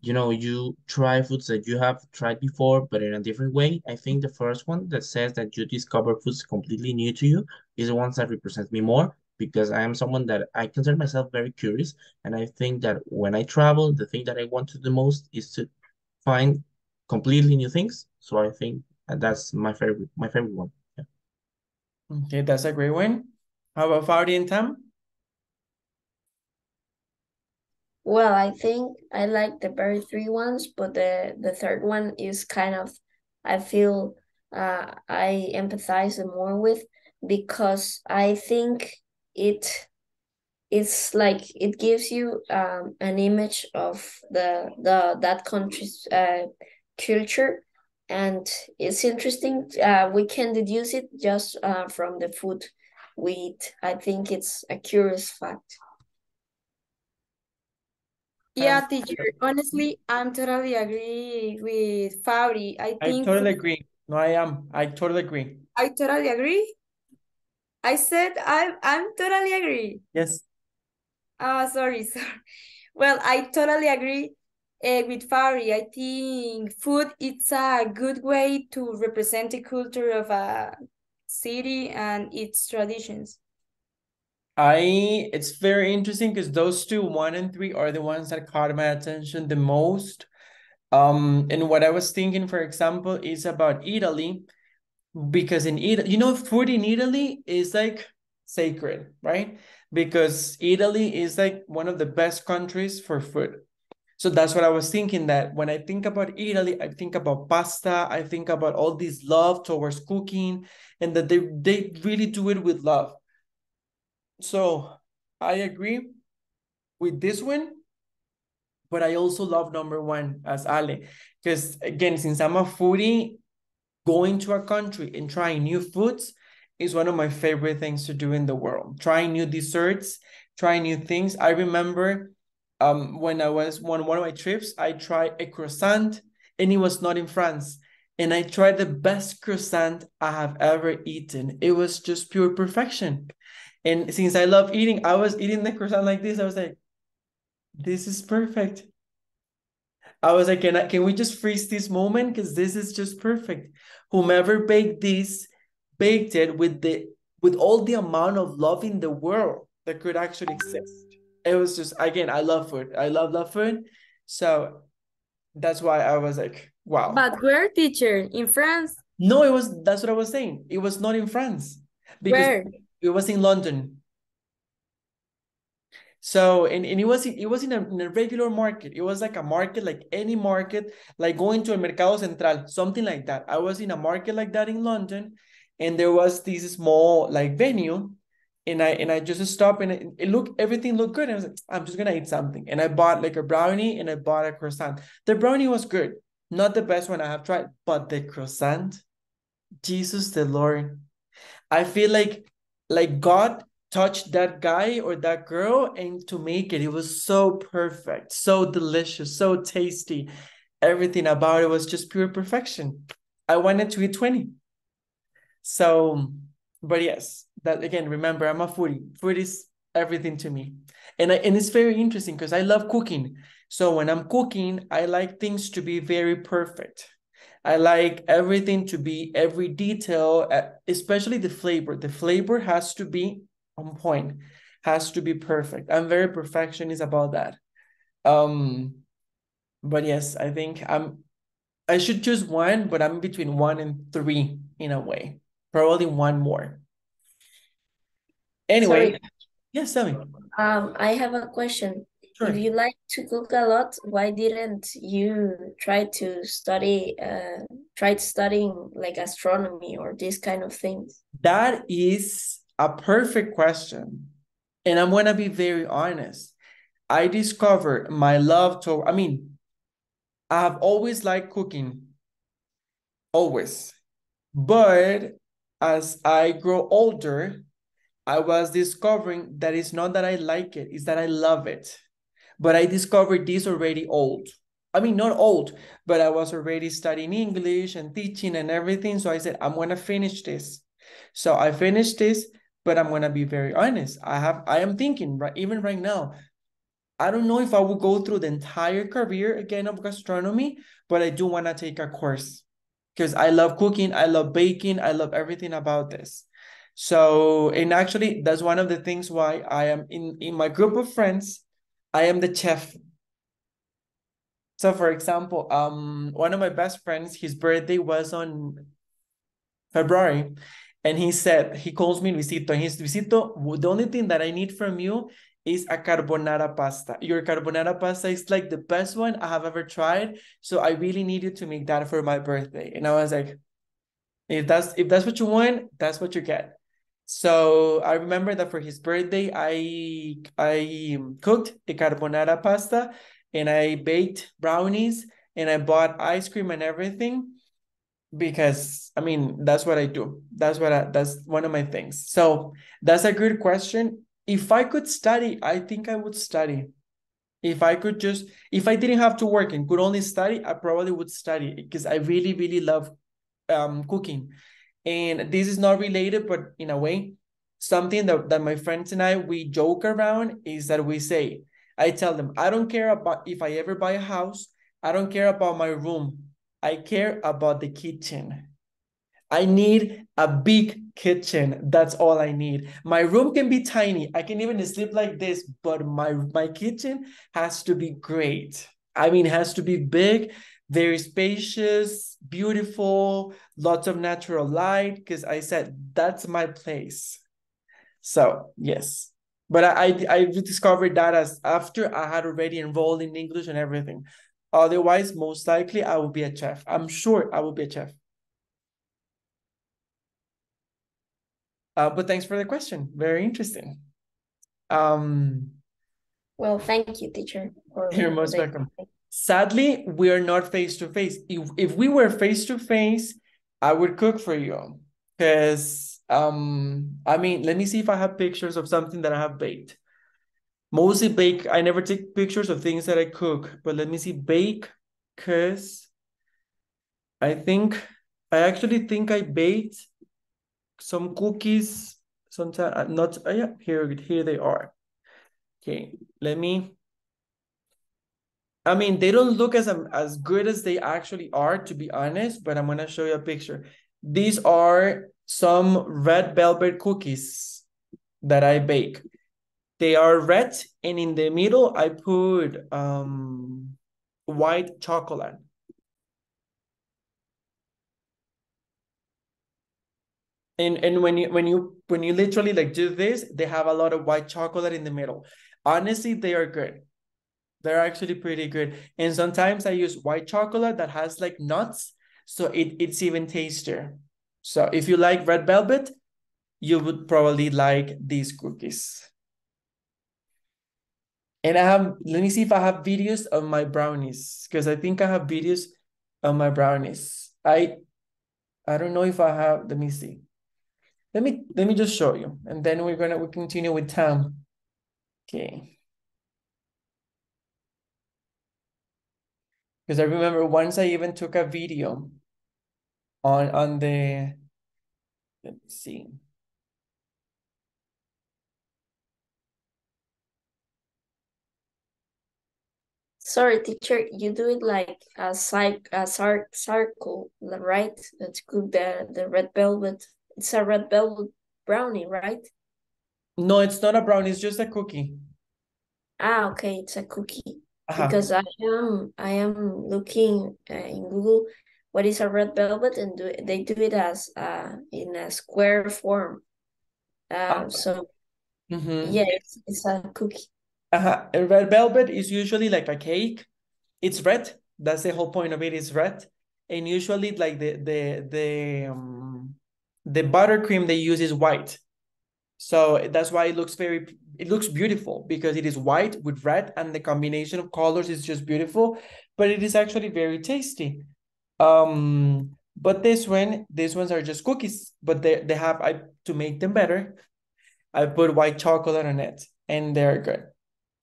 C: you try foods that you have tried before, but in a different way. I think the first one that says that you discover foods completely new to you is the ones that represent me more because I am someone that I consider myself very curious. And I think that when I travel, the thing that I want to do most is to find completely new things. So I think that's my favorite one. Yeah.
A: Okay, that's a great one. How about Faudy and Tam?
B: Well, I think I like the very 3 ones, but the third one is kind of, I feel I empathize more with because I think it's like it gives you an image of that country's culture, and it's interesting. We can deduce it just from the food we eat. I think it's a curious fact.
D: yeah, teacher, honestly, I'm totally agree with Fauri.
A: I totally agree. No, I totally agree.
D: I totally agree. I said I'm totally agree.
A: Yes.
D: Sorry. Well, I totally agree with Fauri. I think food it's a good way to represent the culture of a city and its traditions.
A: It's very interesting because those two, 1 and 3, are the ones that caught my attention the most. And what I was thinking, for example, is about Italy, because in Italy, food in Italy is like sacred, right? Because Italy is like one of the best countries for food. So that's what I was thinking, that when I think about Italy, I think about pasta, I think about all this love towards cooking, and that they really do it with love. So I agree with this one, but I also love number 1 as Ale, because again, since I'm a foodie, going to a country and trying new foods is one of my favorite things to do in the world. Trying new desserts, trying new things. I remember when I was on one of my trips, I tried a croissant and it was not in France. And I tried the best croissant I have ever eaten. It was just pure perfection. And since I love eating, I was eating the croissant like this. I was like, this is perfect. I was like, can we just freeze this moment? Because this is just perfect. Whomever baked this baked it with all the amount of love in the world that could actually exist. It was just, again, I love food. I love food. So that's why I was like, wow.
D: But where, teacher? In France?
A: No, that's what I was saying. It was not in France. Because
D: Where?
A: it was in London. So, and it was in a regular market. It was like a market, like any market, like going to a Mercado Central, something like that. I was in a market like that in London, and there was this small like venue, and I just stopped, and everything looked good. And I was like, I'm just gonna eat something. And I bought like a brownie and I bought a croissant. The brownie was good, not the best one I have tried, but the croissant, Jesus the Lord. I feel like God touched that guy or that girl and to make it was so perfect, so delicious, so tasty. Everything about it was just pure perfection. I wanted to eat 20. So, but yes, that again, remember, I'm a foodie. Food is everything to me. And it's very interesting because I love cooking. So when I'm cooking, I like things to be very perfect. I like everything to be every detail, especially the flavor. The flavor has to be on point, has to be perfect. I'm very perfectionist about that. But yes, I think I should choose one, but I'm between 1 and 3 in a way. Probably one more. Anyway,
B: Sorry.
A: yes, tell me.
B: I have a question.
A: Sure.
B: If you like to cook a lot, why didn't you try studying like astronomy or these kind of things?
A: That is a perfect question. And I'm gonna be very honest. I discovered my love to, I have always liked cooking, always. But as I grow older, I was discovering that it's not that I like it, it's that I love it. But I discovered this already old. Not old, but I was already studying English and teaching and everything. So I said, I'm gonna finish this. So I finished this, but I'm gonna be very honest. I am thinking, right, even right now, I don't know if I will go through the entire career again of gastronomy, but I do want to take a course because I love cooking, I love baking, I love everything about this. So, and actually, that's one of the things why I am in my group of friends, I am the chef. So, for example, one of my best friends, his birthday was on February, and he calls me Luisito, and he's Luisito, the only thing that I need from you is a carbonara pasta. Your carbonara pasta is like the best one I have ever tried. So I really need you to make that for my birthday. And I was like, if that's what you want, that's what you get. So I remember that for his birthday, I cooked the carbonara pasta and I baked brownies and I bought ice cream and everything because that's what I do. That's one of my things. So that's a good question. If I could study, I think I would study. If I didn't have to work and could only study, I probably would study because I really, really love cooking. And this is not related, but in a way, something that my friends and we joke around is that I tell them, I don't care about if I ever buy a house. I don't care about my room. I care about the kitchen. I need a big kitchen. That's all I need. My room can be tiny. I can even sleep like this, but my kitchen has to be great. It has to be big, very spacious, beautiful, lots of natural light, because I said that's my place. So, yes. But I discovered that as after I had already enrolled in English and everything. Otherwise, most likely I will be a chef. I'm sure I will be a chef. But thanks for the question. Very interesting.
B: Well, thank you, teacher.
A: You're most welcome. Sadly, we are not face to face. If we were face to face, I would cook for you. Because let me see if I have pictures of something that I have baked. Mostly bake. I never take pictures of things that I cook, but let me see, bake, because I actually think I baked some cookies sometime. Not yeah, here they are. Okay, they don't look as good as they actually are, to be honest, but I'm gonna show you a picture. These are some red velvet cookies that I bake. They are red, and in the middle I put white chocolate. And when you literally like do this, they have a lot of white chocolate in the middle. Honestly, they are good. They're actually pretty good. And sometimes I use white chocolate that has like nuts, so it's even tastier. So if you like red velvet, you would probably like these cookies. And I have, let me see if I have videos of my brownies, because I think I have videos of my brownies. I don't know if I have, let me see. Let me just show you, and then we'll continue with Tam. Okay. Because I remember once I even took a video on the, let me see.
B: Sorry, teacher, you do it like a circle, right? That's good. The red velvet. It's a red velvet brownie, right?
A: No, it's not a brownie, it's just a cookie.
B: Ah, okay, it's a cookie.
A: Uh-huh.
B: Because I am looking in Google what is a red velvet, and they do it as in a square form. So yeah, it's a cookie.
A: Uh-huh. A red velvet is usually like a cake. It's red. That's the whole point of it, is red. And usually like the buttercream they use is white. So that's why it looks beautiful, because it is white with red, and the combination of colors is just beautiful, but it is actually very tasty. But these ones are just cookies, but they have, to make them better, I put white chocolate on it, and they're good.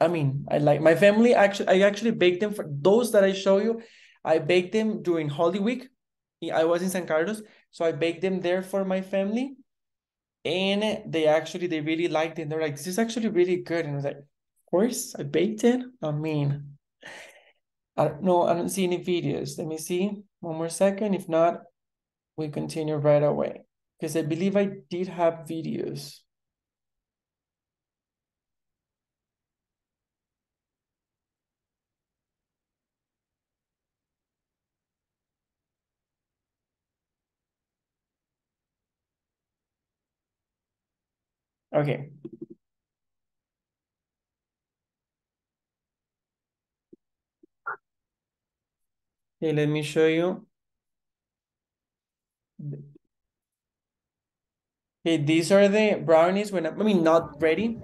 A: I mean, I like my family. I actually baked them for those that I show you. I baked them during Holy Week. I was in San Carlos, so I baked them there for my family, and they really liked it. They're like, this is actually really good. And I was like, of course, I baked it. I mean, I don't know. I don't see any videos. Let me see one more second. If not, we continue right away, because I believe I did have videos. Okay. Okay, let me show you. Okay, these are the brownies when I mean, not ready,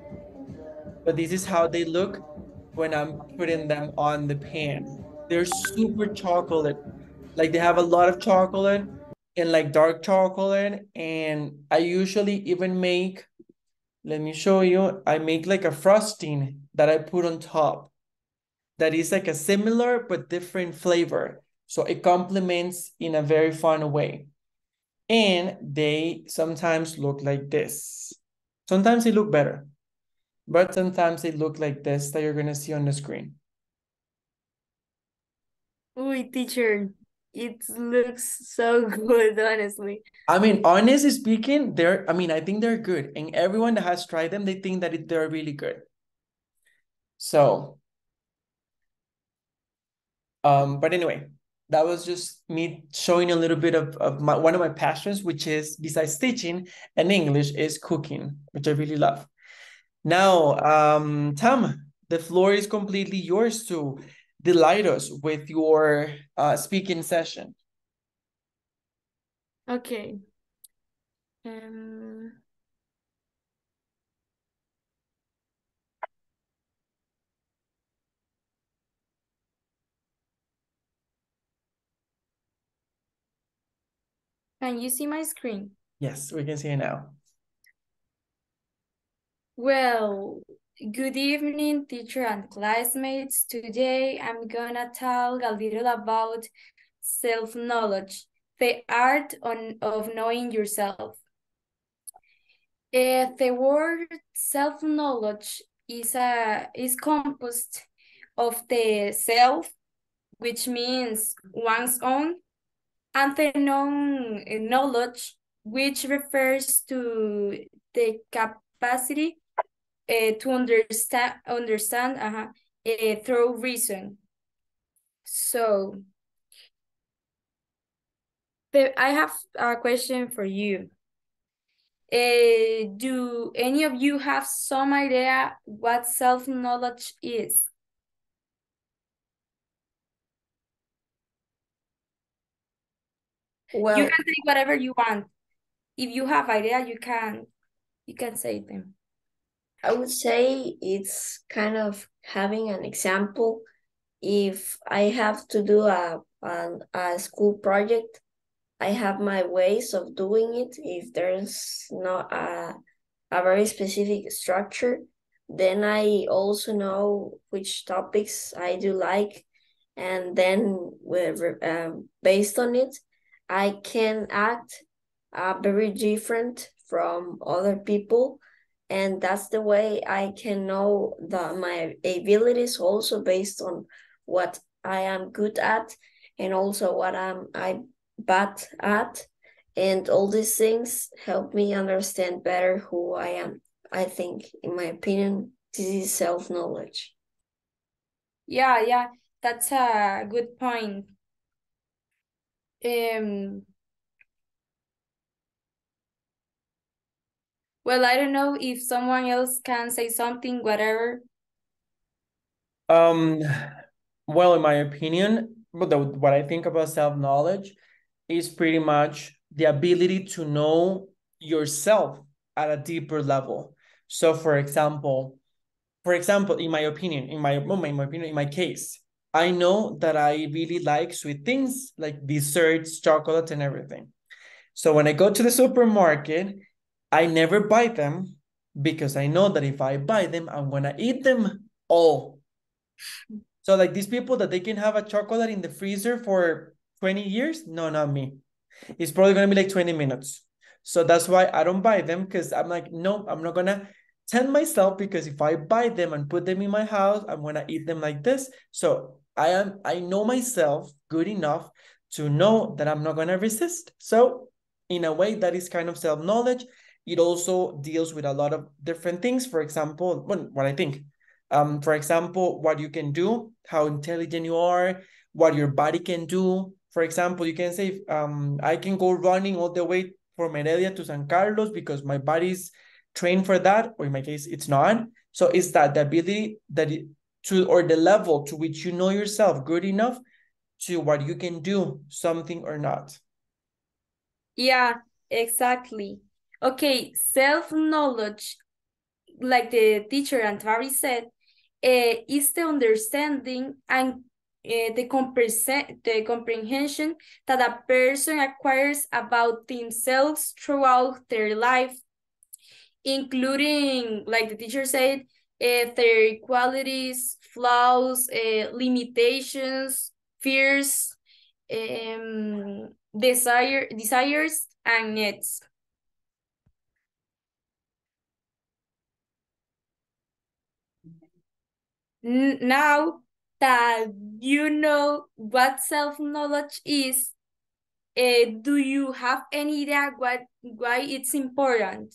A: but this is how they look when I'm putting them on the pan. They're super chocolate. Like they have a lot of chocolate and like dark chocolate. And I usually even make, let me show you, I make like a frosting that I put on top. That is like a similar but different flavor. So it complements in a very fun way. And they sometimes look like this. Sometimes they look better, but sometimes they look like this that you're gonna see on the screen.
D: Uy, teacher, it looks so good, honestly.
A: I mean, honestly speaking, I think they're good. And everyone that has tried them, they think that they're really good. So, but anyway, that was just me showing a little bit of one of my passions, which is, besides teaching and English, is cooking, which I really love. Now, Tam, the floor is completely yours to delight us with your speaking session.
D: Okay. Um, can you see my screen?
A: Yes, we can see it now.
D: Well, good evening, teacher and classmates. Today I'm gonna talk a little about self-knowledge, the art of knowing yourself. The word self-knowledge is composed of the self, which means one's own, and the knowledge, which refers to the capacity to understand through reason. So, I have a question for you. Do any of you have some idea what self-knowledge is?
B: Well,
D: you can say whatever you want. If you have idea, you can say them.
B: I would say it's kind of having an example. If I have to do a school project, I have my ways of doing it. If there's not a very specific structure, then I also know which topics I do like, and then based on it, I can act very different from other people, and that's the way I can know my abilities also based on what I am good at and also what I bad at, and all these things help me understand better who I am. I think, in my opinion, this is self-knowledge.
D: Yeah, that's a good point. Well, I don't know if someone else can say something, whatever.
A: Well, in my opinion, what I think about self-knowledge is pretty much the ability to know yourself at a deeper level. So, for example, in my opinion, in my case, I know that I really like sweet things like desserts, chocolates, and everything. So when I go to the supermarket, I never buy them because I know that if I buy them, I'm gonna eat them all. So like these people that they can have a chocolate in the freezer for 20 years, no, not me. It's probably gonna be like 20 minutes. So that's why I don't buy them, because I'm like, no, I'm not gonna tempt myself, because if I buy them and put them in my house, I'm gonna eat them like this. So I know myself good enough to know that I'm not gonna resist. So in a way, that is kind of self-knowledge. It also deals with a lot of different things. For example, what I think. For example, what you can do, how intelligent you are, what your body can do. For example, you can say, I can go running all the way from Heredia to San Carlos because my body's trained for that, or in my case, it's not. So it's that the ability or the level to which you know yourself good enough to what you can do something or not.
D: Yeah, exactly. Okay, self-knowledge, like the teacher and Tari said, is the understanding and the comprehension that a person acquires about themselves throughout their life, including, like the teacher said, their qualities, flaws, limitations, fears, desires, and needs. Now that you know what self-knowledge is, do you have any idea why it's important?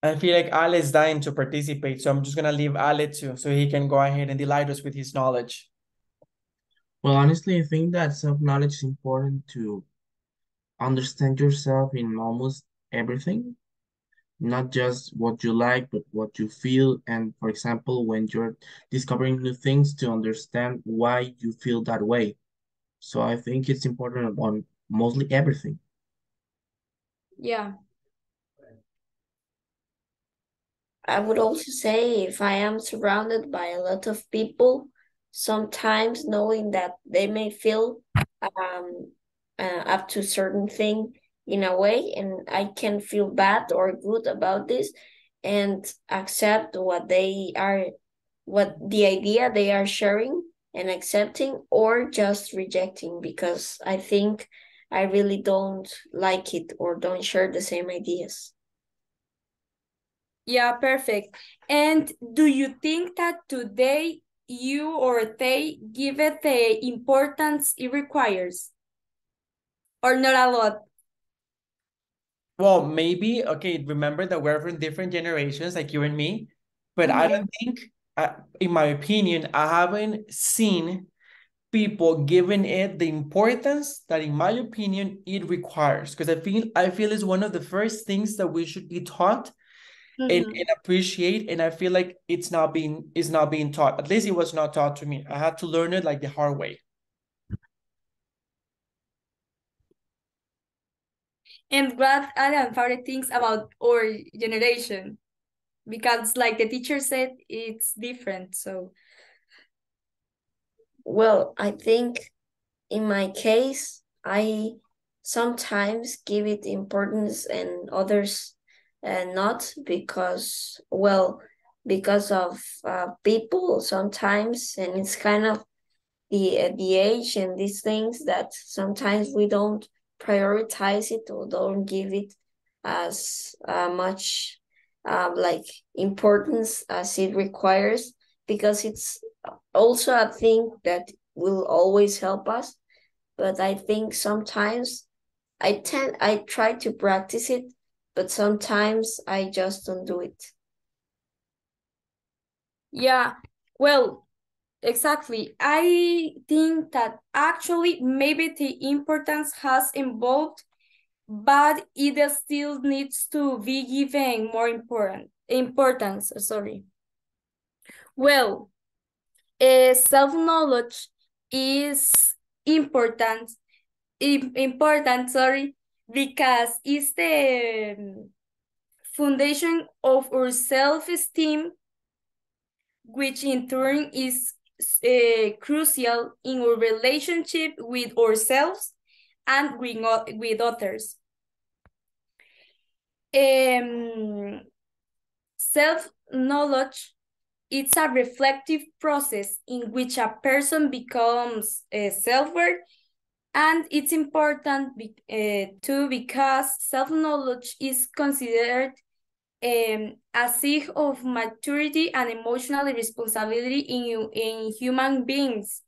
A: I feel like Ale is dying to participate, so I'm just gonna leave Ale too, so he can go ahead and delight us with his knowledge.
C: Well, honestly, I think that self-knowledge is important to understand yourself in almost everything, not just what you like, but what you feel. And for example, when you're discovering new things, to understand why you feel that way. So I think it's important on mostly everything.
D: Yeah.
B: I would also say, if I am surrounded by a lot of people, sometimes knowing that they may feel up to certain thing in a way, and I can feel bad or good about this and accept what the idea they are sharing and accepting, or just rejecting because I think I really don't like it or don't share the same ideas.
D: Yeah, perfect. And do you think that today you or they give it the importance it requires, or not a lot?
A: Well, maybe, okay, remember that we're from different generations, like you and me, but I don't think, in my opinion, I haven't seen people giving it the importance that, in my opinion, it requires. Because I feel it's one of the first things that we should be taught and appreciate. And I feel like it's not being taught. At least it was not taught to me. I had to learn it like the hard way.
D: And what are your favorite things about our generation? Because like the teacher said, it's different. So
B: Well, I think in my case, I sometimes give it importance and others not because, well, because of people sometimes, and it's kind of the age and these things that sometimes we don't prioritize it or don't give it as much like importance as it requires, because it's also a thing that will always help us. But I think sometimes I try to practice it, but sometimes I just don't do it.
D: yeah, well, exactly. I think that actually maybe the importance has evolved, but it still needs to be given more importance. Sorry. Well, self-knowledge is important. Important, sorry, because it's the foundation of our self-esteem, which in turn is crucial in our relationship with ourselves and with others. Self-knowledge, it's a reflective process in which a person becomes self-aware, and it's important too because self-knowledge is considered a sign of maturity and emotional responsibility in human beings,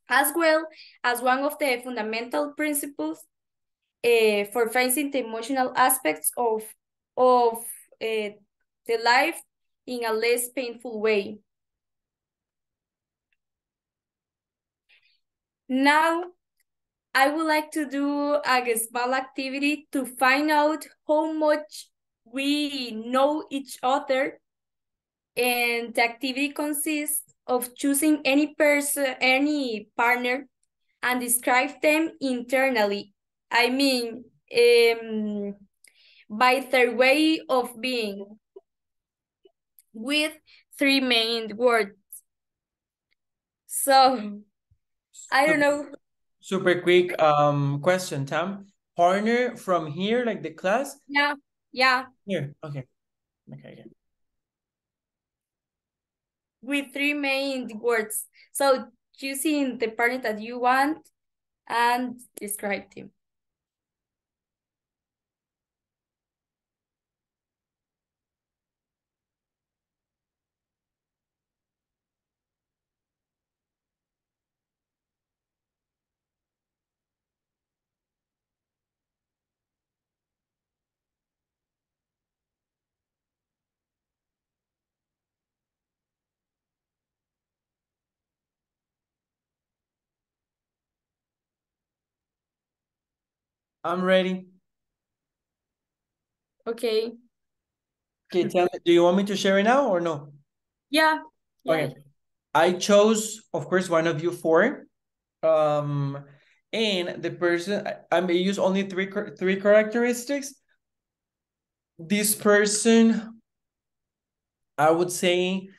D: as well as one of the fundamental principles for facing the emotional aspects of the life in a less painful way. Now, I would like to do a small activity to find out how much we know each other. And the activity consists of choosing any person, any partner, and describe them internally. I mean, by their way of being, with 3 main words. So, I don't know.
A: Super quick question, Tam. Partner from here, like the class?
D: Yeah.
A: Here, okay. Okay.
D: With 3 main words. So choosing the partner that you want and describe him.
A: I'm ready.
D: Okay.
A: Okay, tell me, do you want me to share it now or no?
D: Yeah.
A: Okay. I chose, of course, one of you four. And the person, I may use only three characteristics. This person, I would say,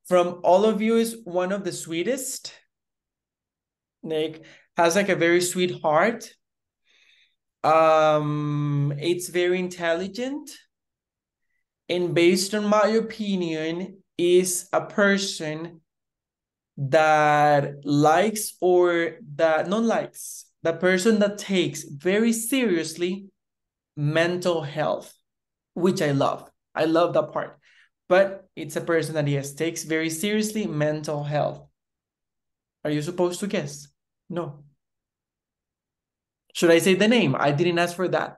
A: from all of you, is one of the sweetest. Like, has like a very sweet heart. It's very intelligent. And based on my opinion, is a person that likes or that non likes, the person that takes very seriously mental health, which I love. I love that part. but it's a person that, yes, takes very seriously mental health. Are you supposed to guess? No. Should I say the name? I didn't ask for that.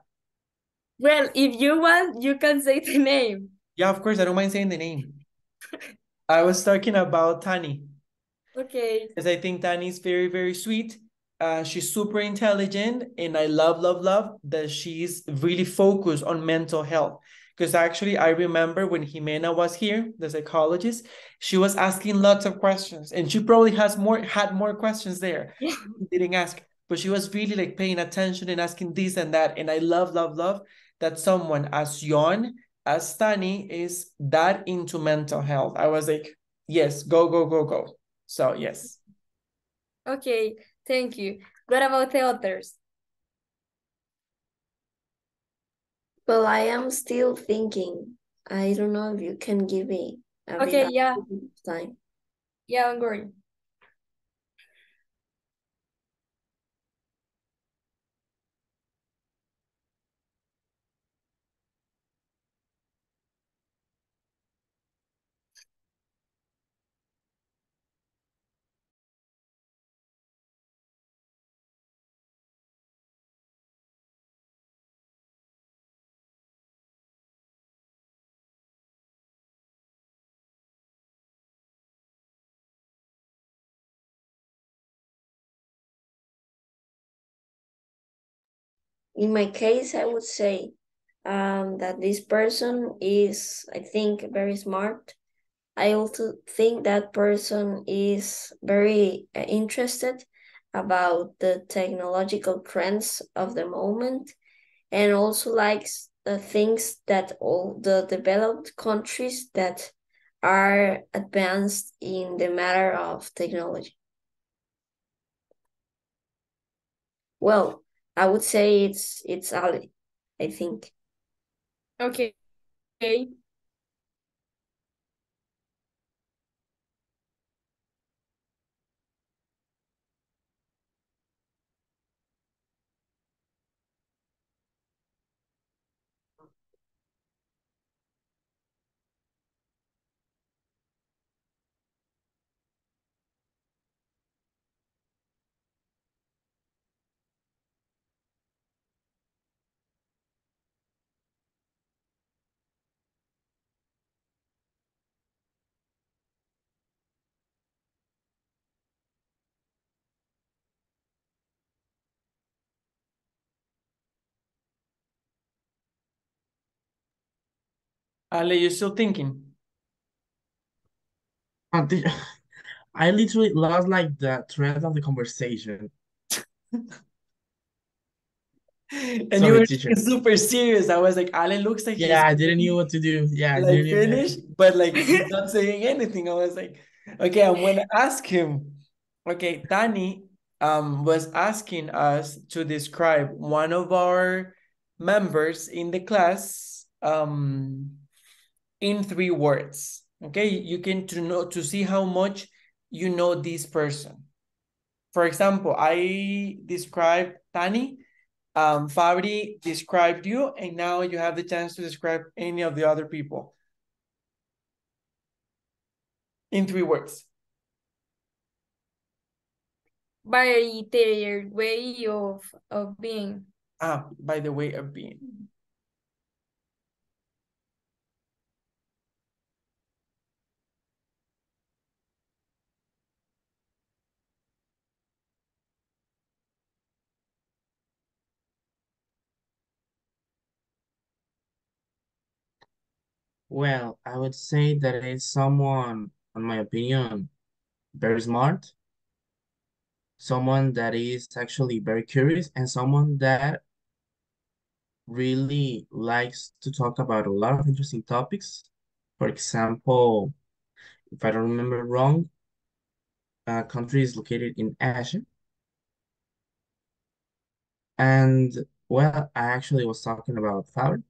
D: Well, if you want, you can say the name.
A: Yeah, of course, I don't mind saying the name. I was talking about Tani.
D: Okay.
A: Because I think Tani is very, very sweet. She's super intelligent, and I love that she's really focused on mental health. Because actually, I remember when Jimena was here, the psychologist, she was asking lots of questions, and she probably had more questions there.
D: Yeah.
A: Didn't ask, but she was really like paying attention and asking this and that. And I love that someone as young as Tani is that into mental health. I was like, yes, go. So yes.
D: Okay, thank you. What about the others?
B: Well, I am still thinking. I don't know if you can give me a bit
D: Okay,
B: of
D: yeah,
B: time.
D: don't worry.
B: In my case, I would say that this person is, I think, very smart. I also think that person is very interested about the technological trends of the moment and also likes the things that all the developed countries that are advanced in the matter of technology. Well, I would say it's Ali, I think.
D: Okay.
A: Ale, you still thinking?
C: Uh, the- I literally lost like the thread of the conversation.
A: And you
C: Sorry,
A: were
C: teacher.
A: super serious. I was like, Ale looks like he's
C: Yeah, I didn't know what to do. Yeah, I
A: like
C: didn't know.
A: finished, but like he's not saying anything. I was like, okay, I'm gonna ask him. Okay, Tani was asking us to describe one of our members in the class in 3 words. Okay, you can to see how much you know this person. For example, I described Tani, Fabri described you, and now you have the chance to describe any of the other people in 3 words.
D: By their way of being.
A: By the way of being.
C: Well, I would say that it's someone, in my opinion, very smart, someone that is actually very curious, and someone that really likes to talk about a lot of interesting topics. For example, if I don't remember wrong, country is located in Asia. And well, I actually was talking about Fabri.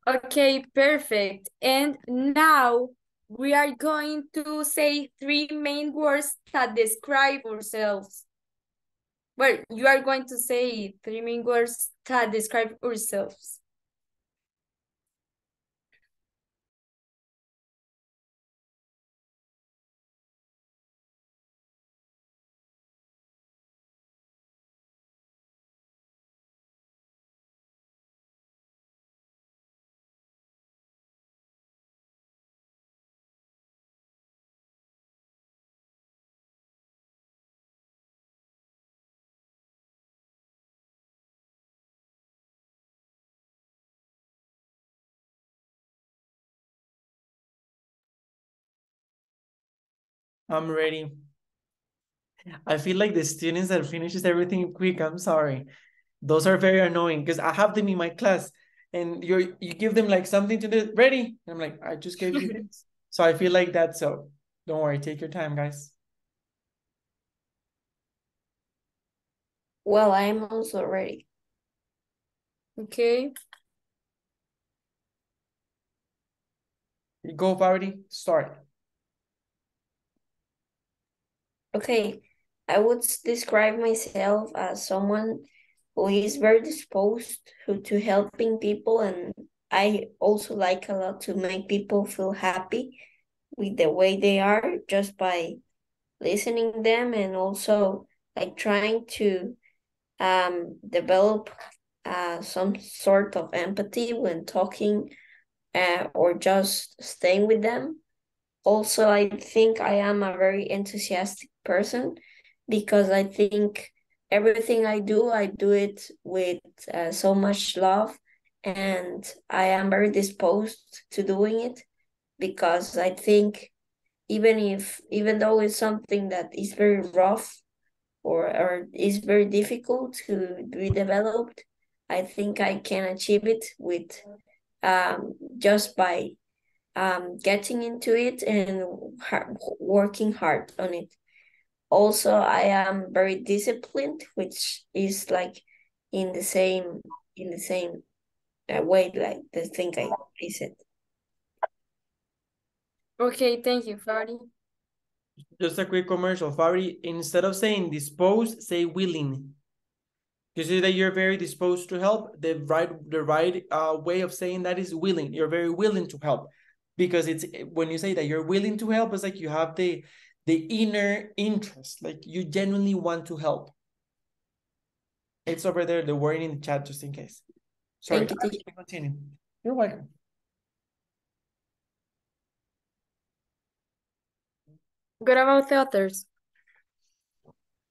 D: Okay, perfect. And now we are going to say 3 main words that describe ourselves. Well, you are going to say 3 main words that describe ourselves.
A: I'm ready. I feel like the students that finishes everything quick, I'm sorry. Those are very annoying because I have them in my class and you give them like something to do, ready. And I'm like, I just gave you this. So I feel like that. So don't worry, take your time, guys.
B: Well, I am also ready.
D: Okay.
A: Go, Fabri, start.
B: Okay, I would describe myself as someone who is very disposed to helping people, and I also like a lot to make people feel happy with the way they are just by listening them, and also like trying to develop some sort of empathy when talking or just staying with them. Also, I think I am a very enthusiastic person because I think everything I do it with so much love, and I am very disposed to doing it because I think even though it's something that is very rough or is very difficult to be developed, I think I can achieve it with just by getting into it and working hard on it. Also, I am very disciplined, which is like in the same way, like the thing I said.
D: Okay, thank you, Fari.
A: Just a quick commercial. Fabri, instead of saying disposed, say willing. You see that you're very disposed to help. The right way of saying that is willing. You're very willing to help, because it's when you say that you're willing to help, it's like you have the inner interest, like you genuinely want to help. It's over there, the wording in the chat, just in case. Sorry,
B: Thank you, teacher.
A: continue. You're welcome.
D: What about the others?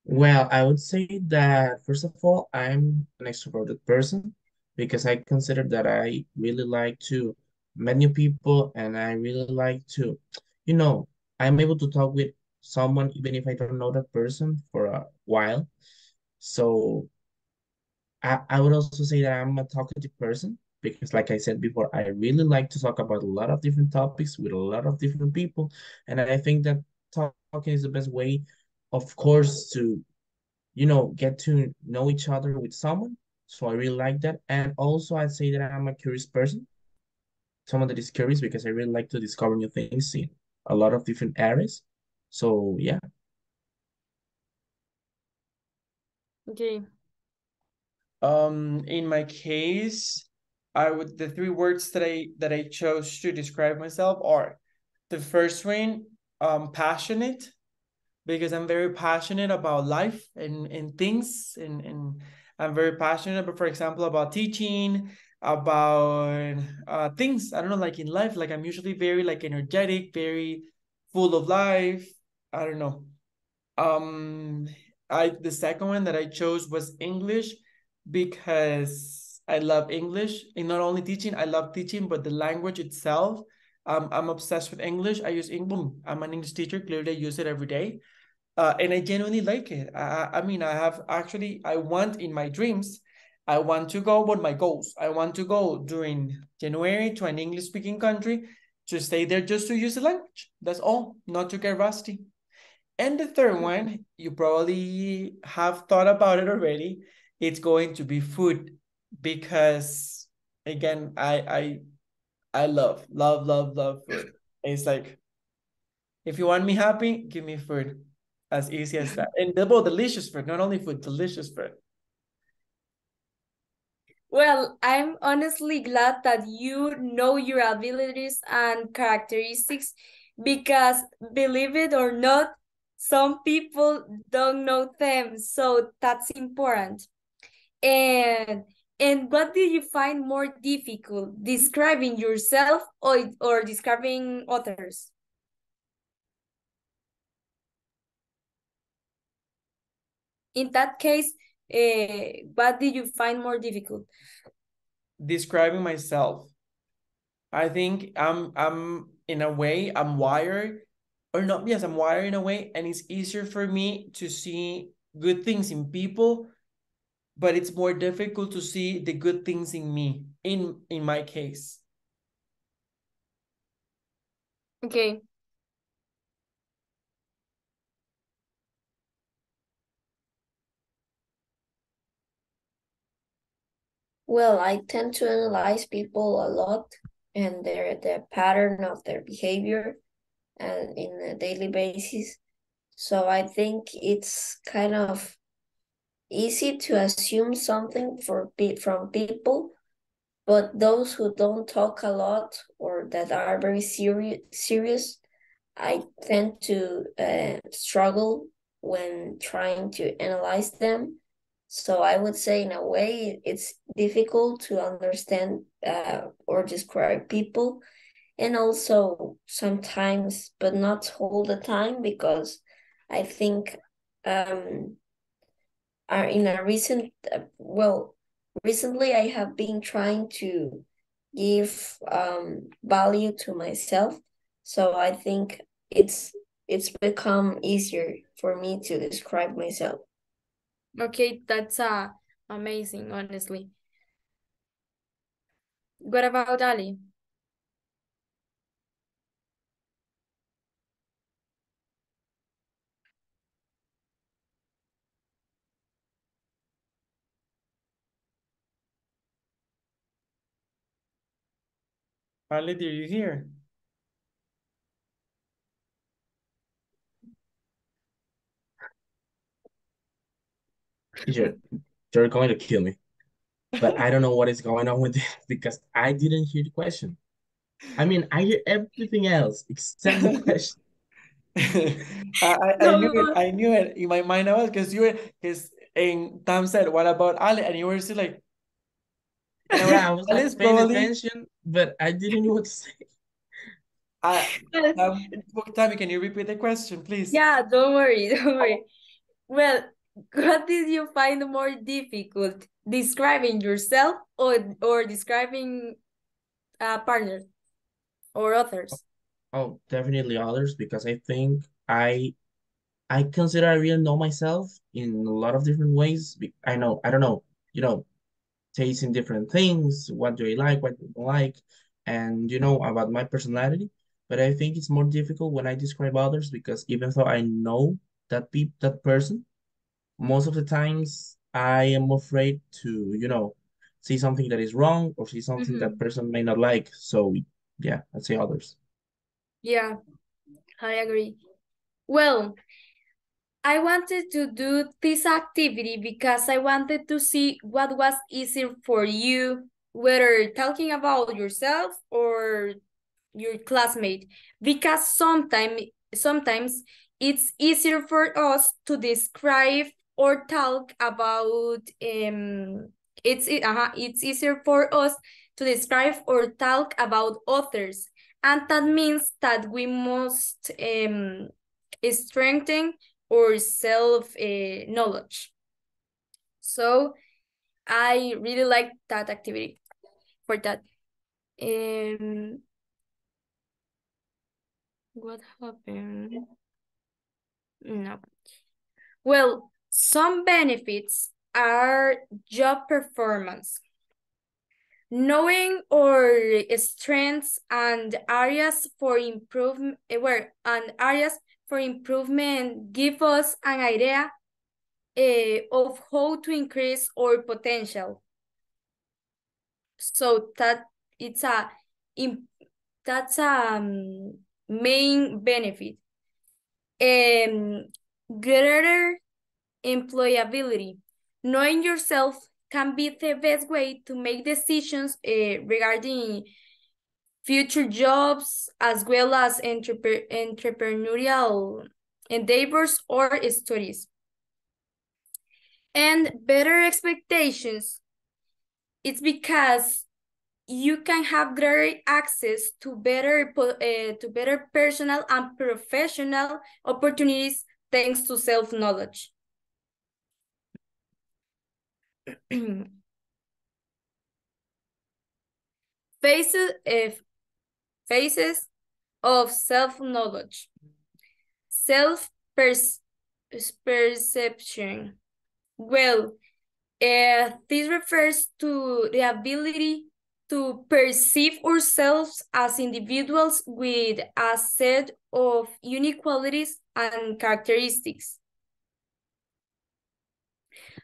C: Well, I would say that first of all, I'm an extroverted person because I consider that I really like to meet new people and I really like to, you know, I'm able to talk with someone even if I don't know that person for a while. So I would also say that I'm a talkative person because, like I said before, I really like to talk about a lot of different topics with a lot of different people. And I think that talking is the best way, of course, to, get to know each other with someone. So I really like that. And also, I'd say that I'm a curious person, someone that is curious because I really like to discover new things in a lot of different areas. So, yeah.
D: Okay.
A: In my case, the three words that I chose to describe myself are, the first one, passionate, because I'm very passionate about life and things, and I'm very passionate about, for example, about teaching, about things, I don't know, like in life, like I'm usually very like energetic, very full of life. I don't know. Um, the second one that I chose was English, because I love English. And not only teaching, I love teaching, but the language itself. I'm obsessed with English. I use English. I'm an English teacher. Clearly, I use it every day. And I genuinely like it. I mean, I want in my dreams, I want to go on my goals. I want to go during January to an English speaking country, to stay there just to use the language. That's all, not to get rusty. And the third one, you probably have thought about it already. It's going to be food, because again, I love food. It's like, if you want me happy, give me food. As easy as that. And well, delicious food, not only food, delicious food.
D: Well, I'm honestly glad that you know your abilities and characteristics, because believe it or not, some people don't know them, so that's important. And what do you find more difficult, describing yourself or describing others? In that case, what do you find more difficult?
A: Describing myself. I think I'm in a way, I'm wired or not, yes, I'm wired in a way, and it's easier for me to see good things in people, but it's more difficult to see the good things in me, in my case.
D: Okay.
B: Well, I tend to analyze people a lot and the pattern of their behavior and in a daily basis. So I think it's kind of easy to assume something from people, but those who don't talk a lot or that are very serious, I tend to struggle when trying to analyze them. So I would say, in a way, it's difficult to understand or describe people, and also sometimes, but not all the time, because I think are in a recently I have been trying to give value to myself, so I think it's become easier for me to describe myself.
D: Okay, that's amazing, honestly. What about Ali?
A: Ali, are you here?
C: You're going to kill me. But I don't know what is going on with this because I didn't hear the question. I mean, I hear everything else except the question.
A: I knew it. I knew it in my mind. I was because and Tom said, "What about Ali?" And you were still like, and I was
C: Yeah, I
A: like,
C: was
A: Ali's
C: like paying
A: probably.
C: attention, but I didn't know what to say.
A: I Tammy, can you repeat the question, please?
D: Yeah, don't worry, don't worry. Well, what did you find more difficult, describing yourself or describing a partner or others?
C: Oh, definitely others because I think I consider I really know myself in a lot of different ways. I don't know, you know, tasting different things, what do I like, what do I don't like, and about my personality. But I think it's more difficult when I describe others because even though I know that person, most of the times I am afraid to, see something that is wrong or see something that person may not like. So yeah, I'd say others.
D: Yeah, I agree. Well, I wanted to do this activity because I wanted to see what was easier for you, whether talking about yourself or your classmate, because sometimes it's easier for us to describe or talk about it's easier for us to describe or talk about others, and that means that we must strengthen our self knowledge. So I really like that activity for that. What happened? No. Well, some benefits are job performance. Knowing our strengths and areas for improvement, give us an idea of how to increase our potential. So it's that's a main benefit. Greater employability. Knowing yourself can be the best way to make decisions regarding future jobs as well as entrepreneurial endeavors or studies. And better expectations, it's because you can have greater access to better personal and professional opportunities thanks to self-knowledge. Phases of self-knowledge. self-perception. Well, this refers to the ability to perceive ourselves as individuals with a set of unique qualities and characteristics.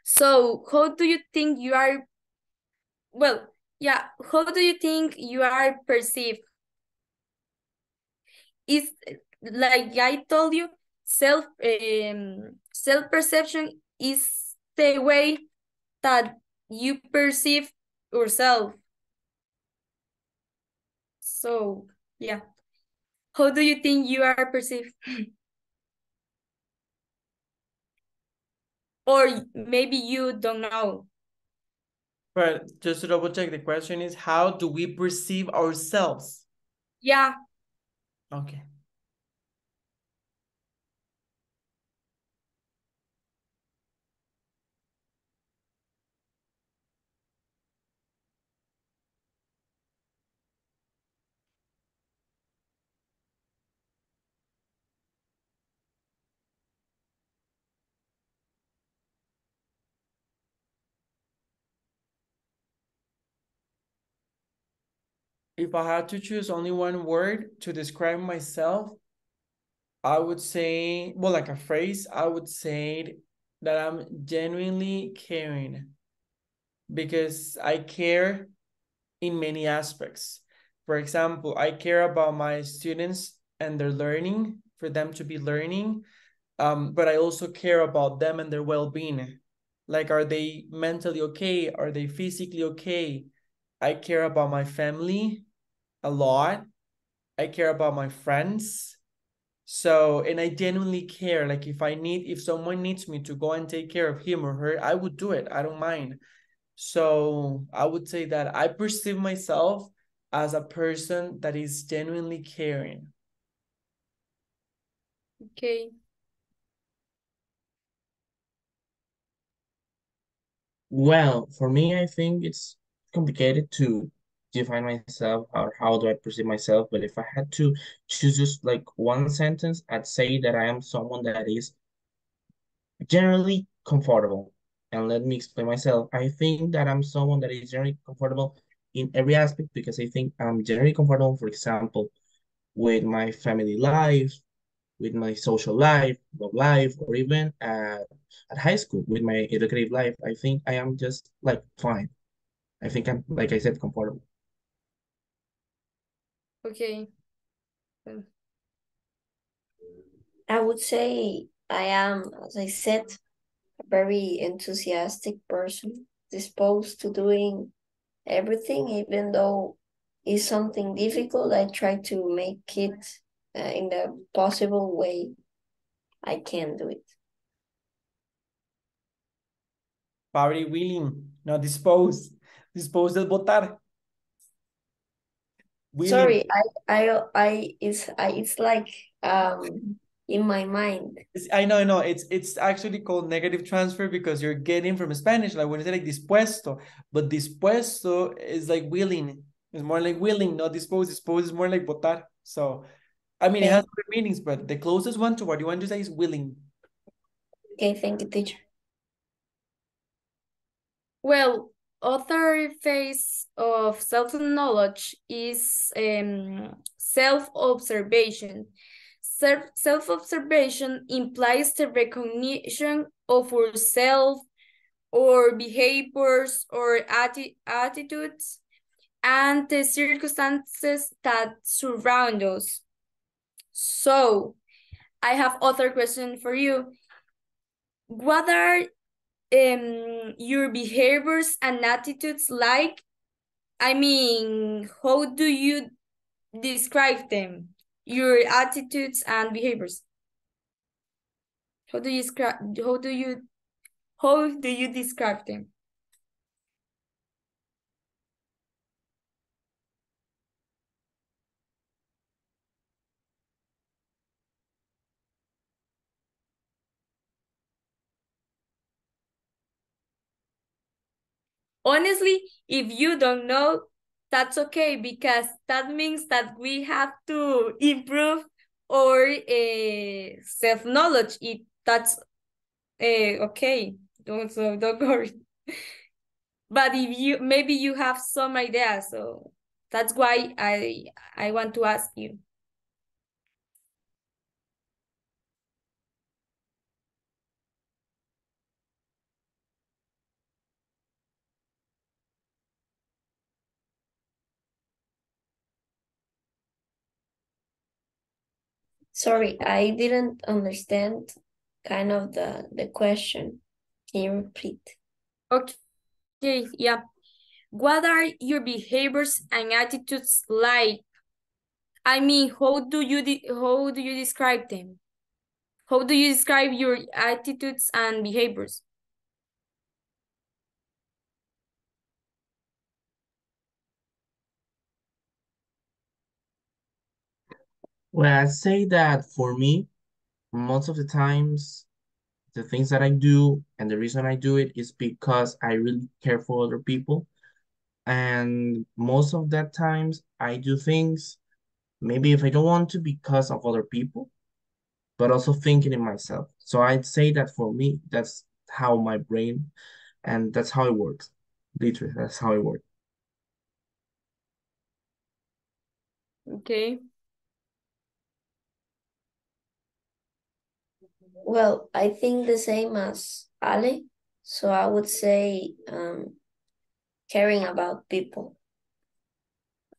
D: So, how do you think you are? Well, yeah, how do you think you are perceived? Is like I told you, self-perception is the way that you perceive yourself. So, yeah. How do you think you are perceived? Or maybe you don't know.
A: But just to double check, the question is, how do we perceive ourselves?
D: Yeah.
A: Okay. If I had to choose only one word to describe myself, I would say, well, like a phrase, I would say that I'm genuinely caring, because I care in many aspects. For example, I care about my students and their learning, for them to be learning, but I also care about them and their well-being. Like, are they mentally okay? Are they physically okay? I care about my family a lot. I care about my friends. So, and I genuinely care. Like, if someone needs me to go and take care of him or her, I would do it. I don't mind. So I would say that I perceive myself as a person that is genuinely caring.
D: Okay.
C: Well, for me, I think it's complicated to define myself or how do I perceive myself. But if I had to choose just like one sentence, I'd say that I am someone that is generally comfortable. And let me explain myself. I think that I'm someone that is generally comfortable in every aspect because I think I'm generally comfortable, for example, with my family life, with my social life, love life, or even at high school with my educative life. I think I am just like fine. I think I'm, like I said, comfortable.
D: Okay.
B: I would say I am, as I said, a very enthusiastic person, disposed to doing everything, even though it's something difficult. I try to make it in the possible way I can do it.
A: Probably willing, not disposed. Disposed es votar. Willing.
B: Sorry, it's like in my mind.
A: I know. It's actually called negative transfer because you're getting from Spanish. Like when you say like dispuesto, but dispuesto is like willing. It's more like willing, not disposed. Disposed is more like votar. So, I mean, it has
B: Okay,
A: other meanings, but the closest one to what you want to say is willing.
B: okay, thank you, teacher.
D: Well, other phase of self-knowledge is self-observation. Self-observation implies the recognition of ourselves or behaviors or attitudes and the circumstances that surround us. So, I have other question for you. What are your behaviors and attitudes like? I mean, how do you describe them? Your attitudes and behaviors. How do you describe? How do you describe them? Honestly, if you don't know, that's okay because that means that we have to improve or self-knowledge. That's okay. Don't worry. But if you maybe you have some ideas, so that's why I want to ask you.
B: Sorry, I didn't understand kind of the question. Can you repeat?
D: Okay, yeah. What are your behaviors and attitudes like? I mean, how do you describe them? How do you describe your attitudes and behaviors?
C: Well, I'd say that for me, most of the times, the things that I do and the reason I do it is because I really care for other people. And most of that times, I do things maybe if I don't want to because of other people, but also thinking in myself. So I'd say that for me, that's how my brain and that's how it works. Literally, that's how it works.
D: Okay.
B: Well, I think the same as Ale. So I would say caring about people.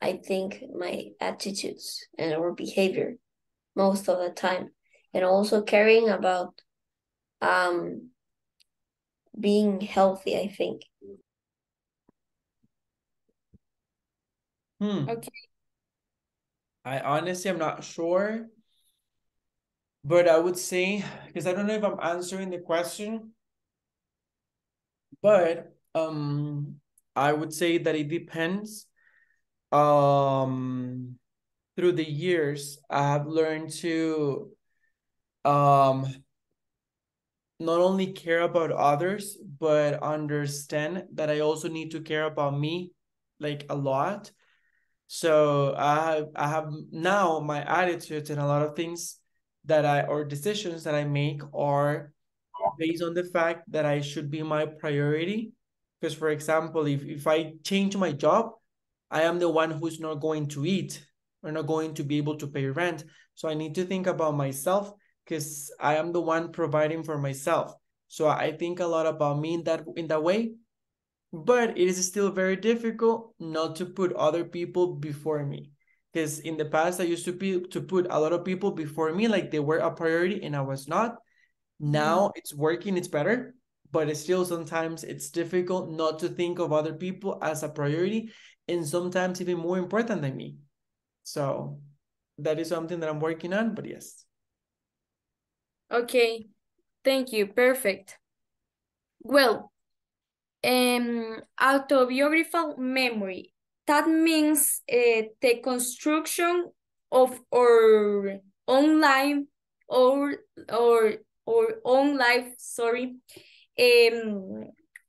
B: I think my attitudes and our behavior most of the time. And also caring about um being healthy, I think.
D: Okay.
A: I honestly am not sure, but I would say, because I don't know if I'm answering the question, but I would say that it depends. Through the years, I have learned to um not only care about others, but understand that I also need to care about me like a lot. So I have now my attitudes and a lot of things that I or decisions that I make are based on the fact that I should be my priority. Because for example, if I change my job, I am the one who's not going to eat or not going to be able to pay rent. So I need to think about myself because I am the one providing for myself. So I think a lot about me in that way, but it is still very difficult not to put other people before me. Because in the past, I used to put a lot of people before me, like they were a priority and I was not. Now it's working, it's better, but it's still sometimes it's difficult not to think of other people as a priority and sometimes even more important than me. So that is something that I'm working on, but yes.
D: Okay. Thank you. Perfect. Well, autobiographical memory. That means the construction of our own life or or own life, sorry,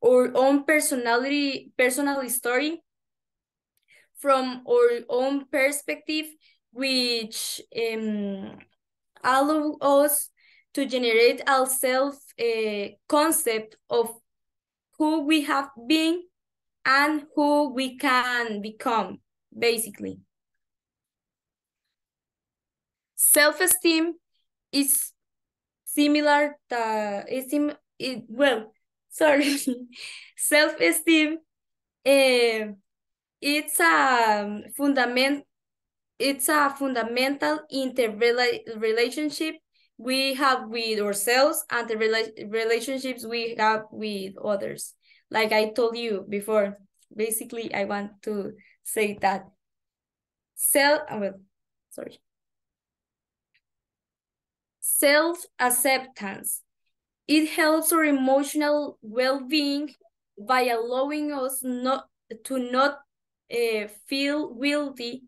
D: our own personal story from our own perspective, which allow us to generate a self concept of who we have been and who we can become, basically. Self-esteem is similar to, well, sorry. Self-esteem, it's a fundamental interrelationship we have with ourselves and the relationships we have with others. Like I told you before, basically, I want to say that self-acceptance. It helps our emotional well-being by allowing us not feel guilty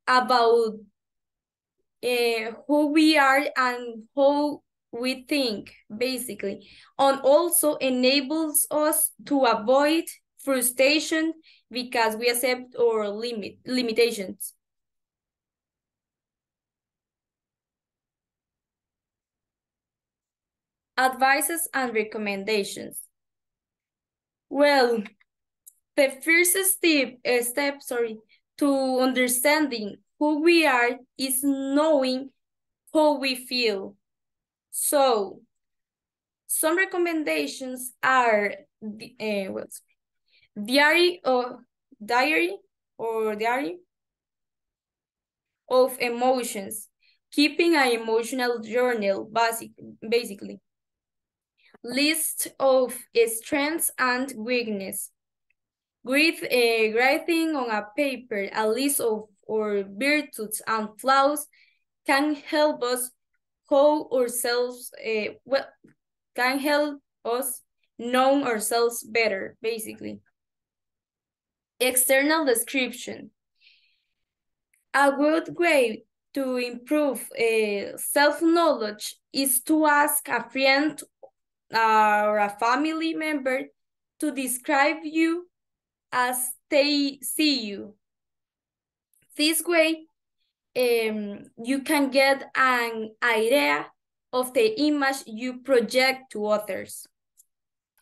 D: about who we are and how we think, basically, and also enables us to avoid frustration because we accept our limitations. advices and recommendations. Well, the first step to understanding who we are is knowing how we feel. So, some recommendations are diary of emotions, keeping an emotional journal, basically. List of strengths and weakness. Writing on a paper a list of our virtues and flaws can help us can help us know ourselves better, basically. External description. A good way to improve self-knowledge is to ask a friend or a family member to describe you as they see you. This way, you can get an idea of the image you project to others.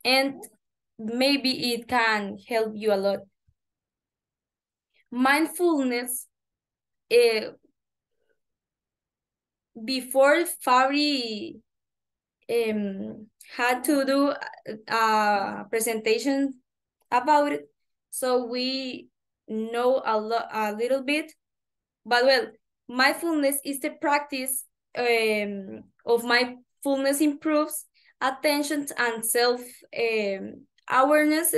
D: And maybe it can help you a lot. Mindfulness, before Fabri had to do a presentation about it, so we know a little bit. But well, mindfulness is the practice of mindfulness improves attention and self awareness,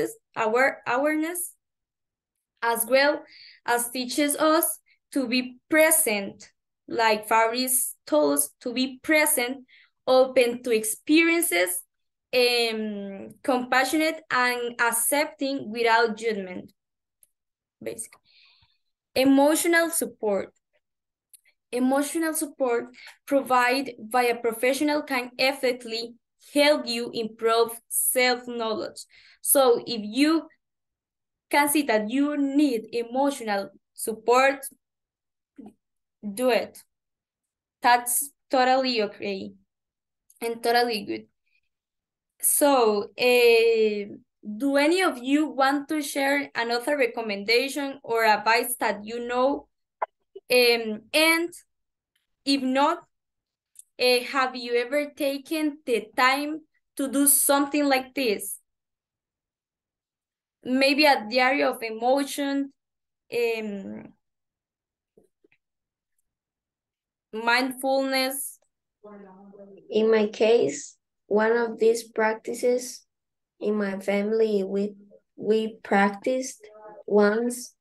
D: as well as teaches us to be present, like Fabrice told us, to be present, open to experiences, compassionate and accepting without judgment, basically. Emotional support. Emotional support provided by a professional can effectively help you improve self-knowledge. So if you can see that you need emotional support, do it. That's totally okay and totally good. So, do any of you want to share another recommendation or advice that you know? And if not, have you ever taken the time to do something like this? Maybe a diary of emotion, mindfulness.
B: In my case, one of these practices in my family we practiced once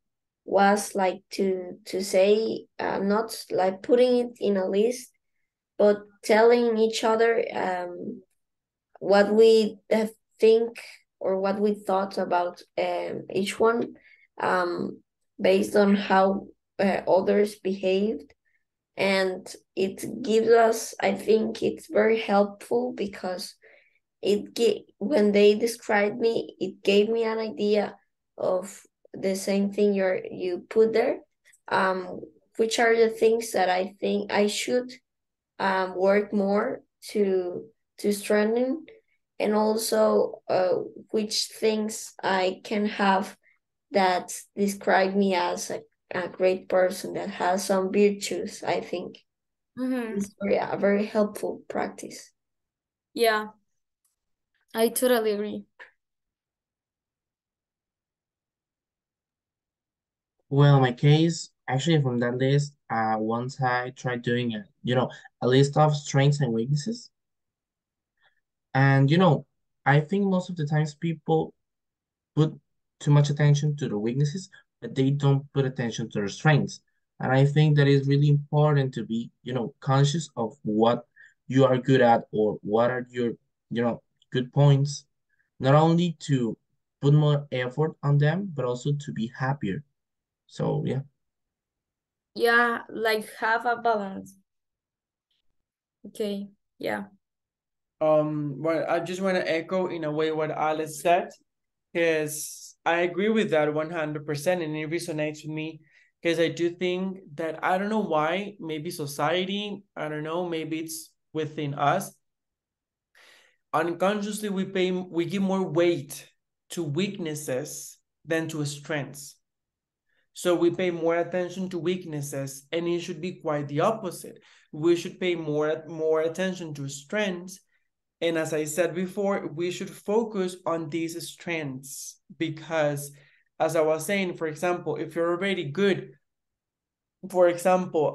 B: was like to say not like putting it in a list, but telling each other what we think or what we thought about each one, based on how others behaved. And it gives us, I think it's very helpful because when they described me, it gave me an idea of the same thing you put there, which are the things that I think I should work more to strengthen, and also which things I can have that describe me as a great person that has some virtues. I think it's a very helpful practice.
D: Yeah, I totally agree.
C: Well, in my case, actually from that list, once I tried doing a list of strengths and weaknesses. And I think most of the times people put too much attention to the weaknesses, but they don't put attention to their strengths. And I think that is really important to be, conscious of what you are good at or what are your, good points, not only to put more effort on them, but also to be happier. So, yeah.
D: Yeah, like have a balance. Okay, yeah.
A: Well, I just want to echo in a way what Alice said, because I agree with that 100%, and it resonates with me, because I do think that, I don't know why, maybe society, I don't know, maybe it's within us, unconsciously we give more weight to weaknesses than to strengths. So we pay more attention to weaknesses, and it should be quite the opposite. We should pay more attention to strengths. And as I said before, we should focus on these strengths because, as I was saying, for example, if you're already good, for example,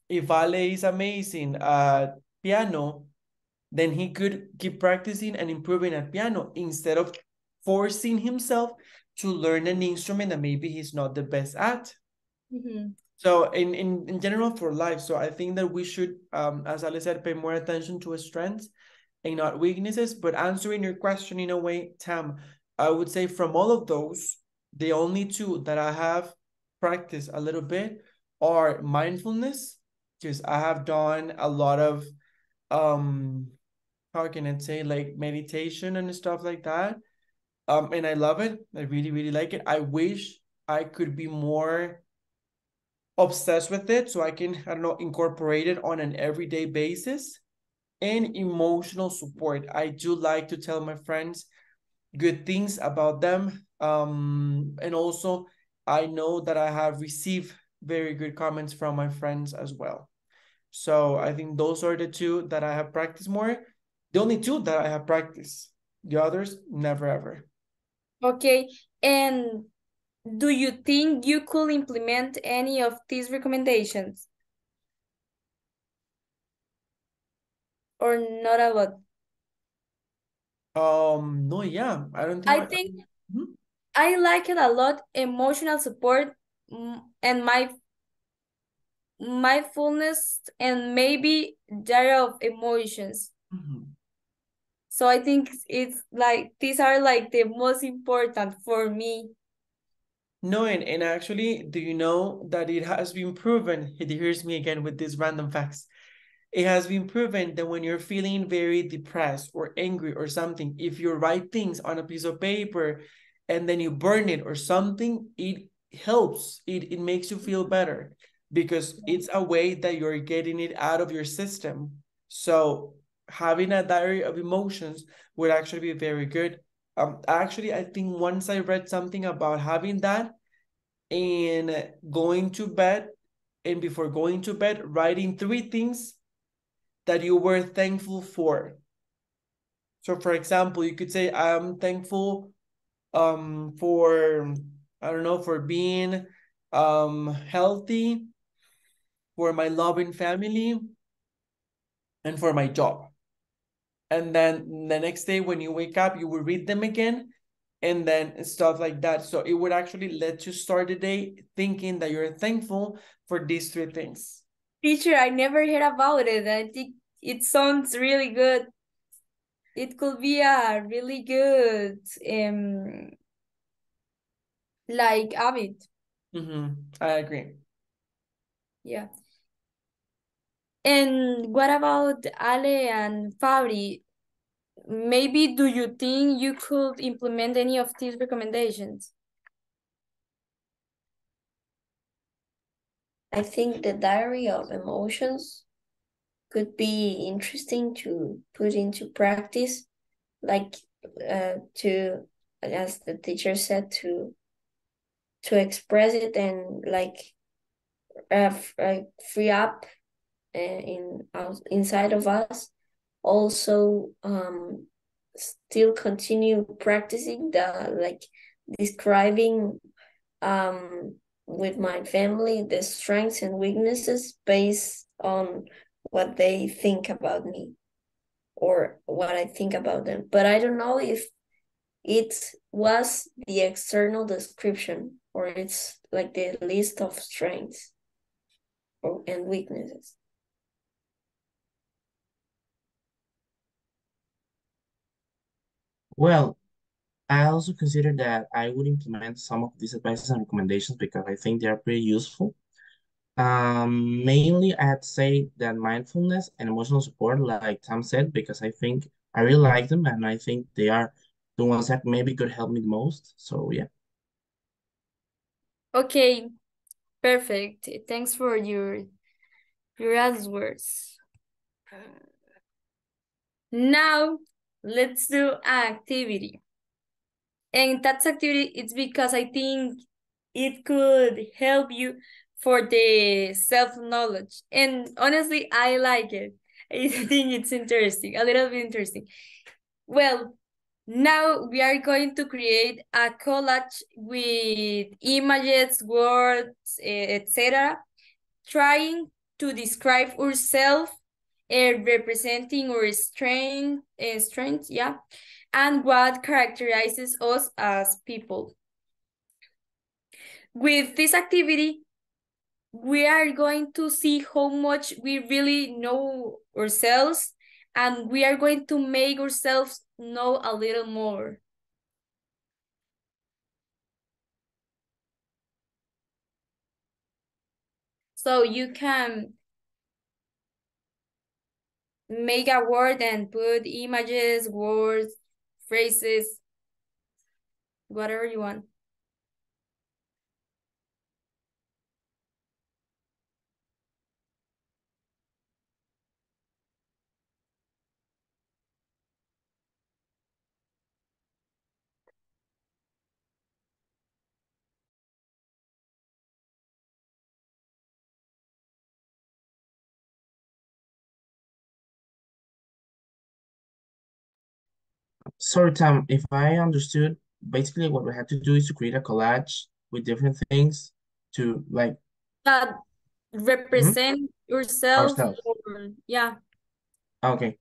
A: if Ale is amazing at piano, then he could keep practicing and improving at piano instead of forcing himself to learn an instrument that maybe he's not the best at. So in general for life, so I think that we should, as Ale said, pay more attention to his strengths and not weaknesses. But answering your question in a way, Tam, I would say from all of those, the only two that I have practiced a little bit are mindfulness, because I have done a lot of how can I say, like meditation and stuff like that. And I love it. I really, really like it. I wish I could be more obsessed with it so I can, I don't know, incorporate it on an everyday basis. And emotional support. I do like to tell my friends good things about them. And also, I know that I have received very good comments from my friends as well. So I think those are the two that I have practiced more. The only two that I have practiced. The others, never ever.
D: Okay, and do you think you could implement any of these recommendations? Or not a lot?
A: No, yeah, I don't think
D: I think
A: Mhm.
D: I like it a lot, emotional support and mindfulness and maybe diary of emotions.
A: Mhm.
D: So I think it's like these are like the most important for me.
A: No, and actually, do you know that it has been proven? Here's me again with these random facts. It has been proven that when you're feeling very depressed or angry or something, if you write things on a piece of paper and then you burn it or something, it helps. It makes you feel better because it's a way that you're getting it out of your system. So having a diary of emotions would actually be very good. Actually, I think once I read something about having that and going to bed, and before going to bed, writing 3 things that you were thankful for. So for example, you could say, I'm thankful for, I don't know, for being healthy, for my loving family, and for my job. And then the next day when you wake up, you will read them again and then stuff like that. So it would actually let you start the day thinking that you're thankful for these 3 things.
D: Teacher, I never heard about it. I think it sounds really good. It could be a really good like habit.
A: I agree.
D: Yeah. And what about Ale and Fabri? Maybe do you think you could implement any of these recommendations?
B: I think the diary of emotions could be interesting to put into practice, like to, as the teacher said, to express it and like free up inside of us. Also, still continue practicing the like describing with my family the strengths and weaknesses based on what they think about me or what I think about them. But I don't know if it was the external description or it's like the list of strengths and weaknesses.
C: Well, I also consider that I would implement some of these advices and recommendations because I think they are pretty useful. Mainly, I'd say that mindfulness and emotional support, like Tom said, because I think I really like them and I think they are the ones that maybe could help me the most. So yeah.
D: Okay, perfect. Thanks for your answers. Now, let's do an activity. And that's activity, it's because I think it could help you for the self-knowledge. And honestly, I like it. I think it's interesting, a little bit interesting. Well, now we are going to create a collage with images, words, etc., trying to describe ourselves, representing our strengths, yeah, and what characterizes us as people. With this activity, we are going to see how much we really know ourselves, and we are going to make ourselves know a little more. So you can make a word and put images, words, phrases, whatever you want.
C: Sorry, Tom, if I understood, basically what we had to do is to create a collage with different things to like
D: That represent yourself,
C: ourselves.
D: or yeah.
C: Okay.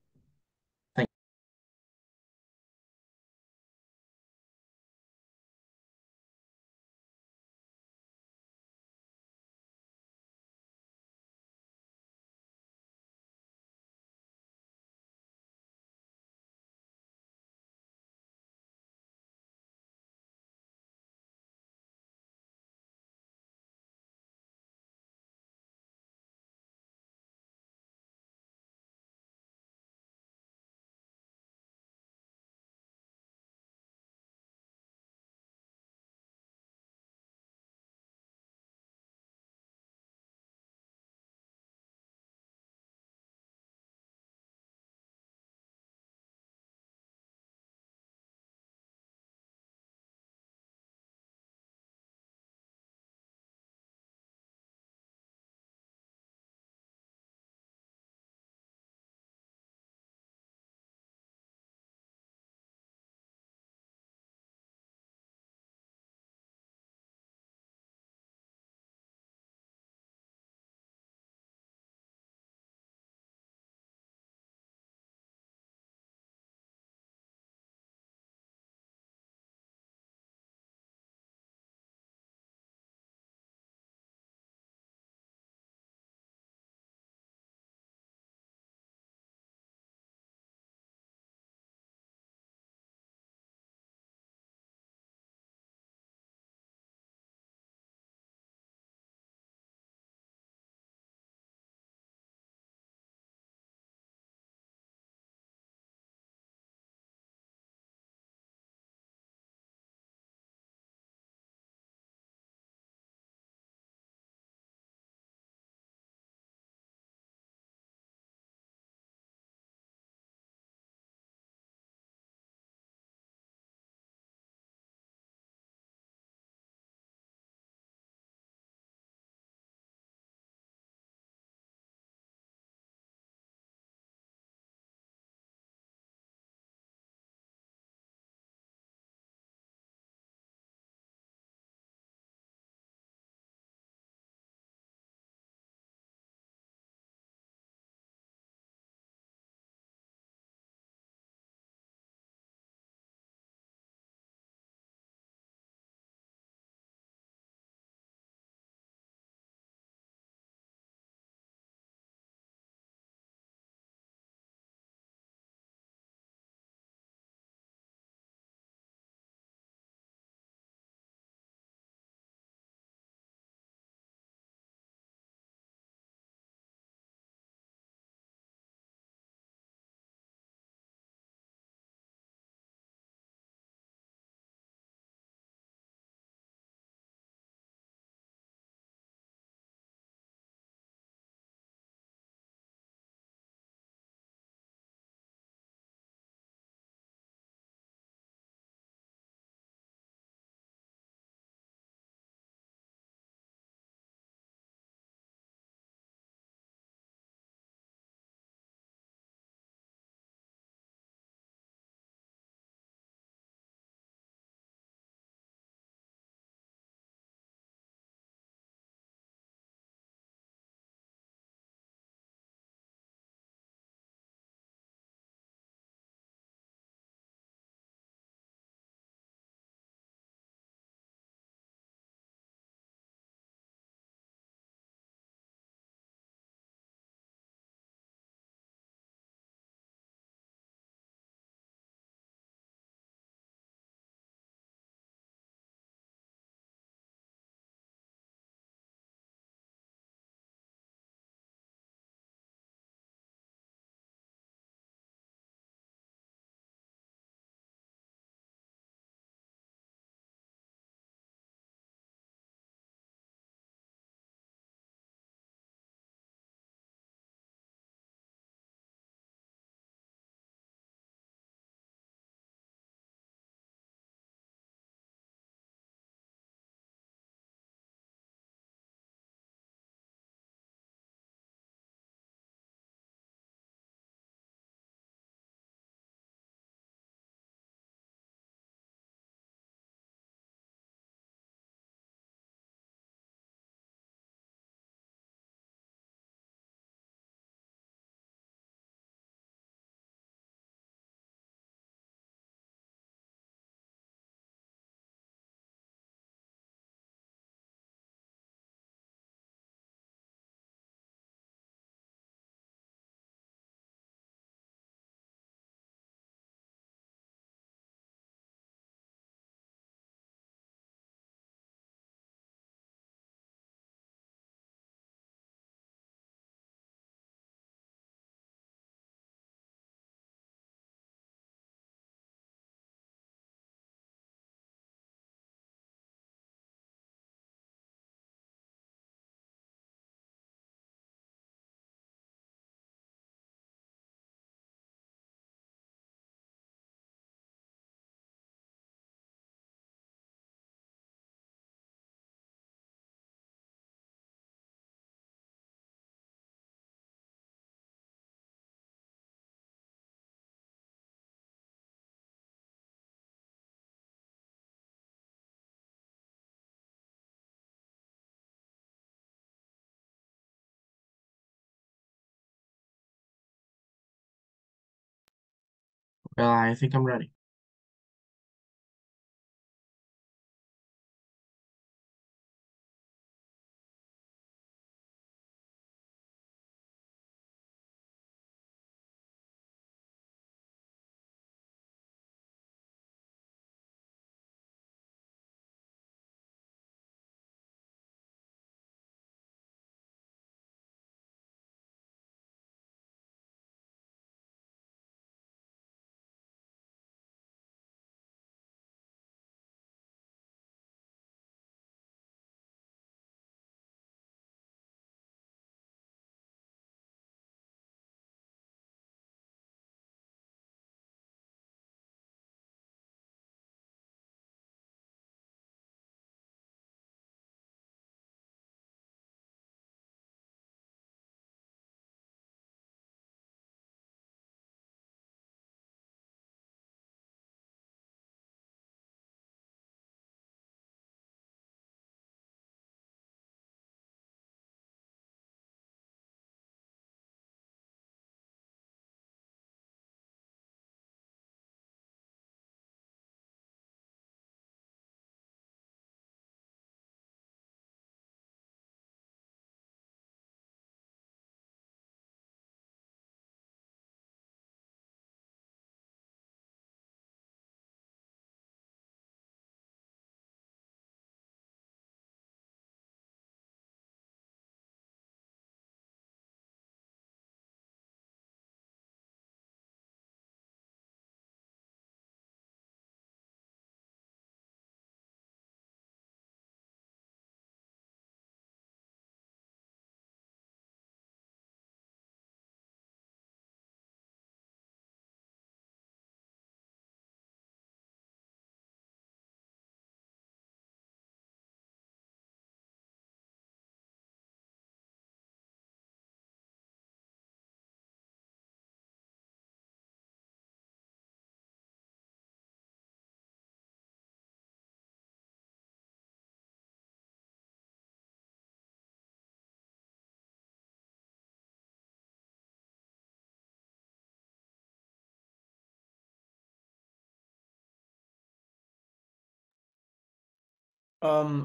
C: Well, I think I'm ready.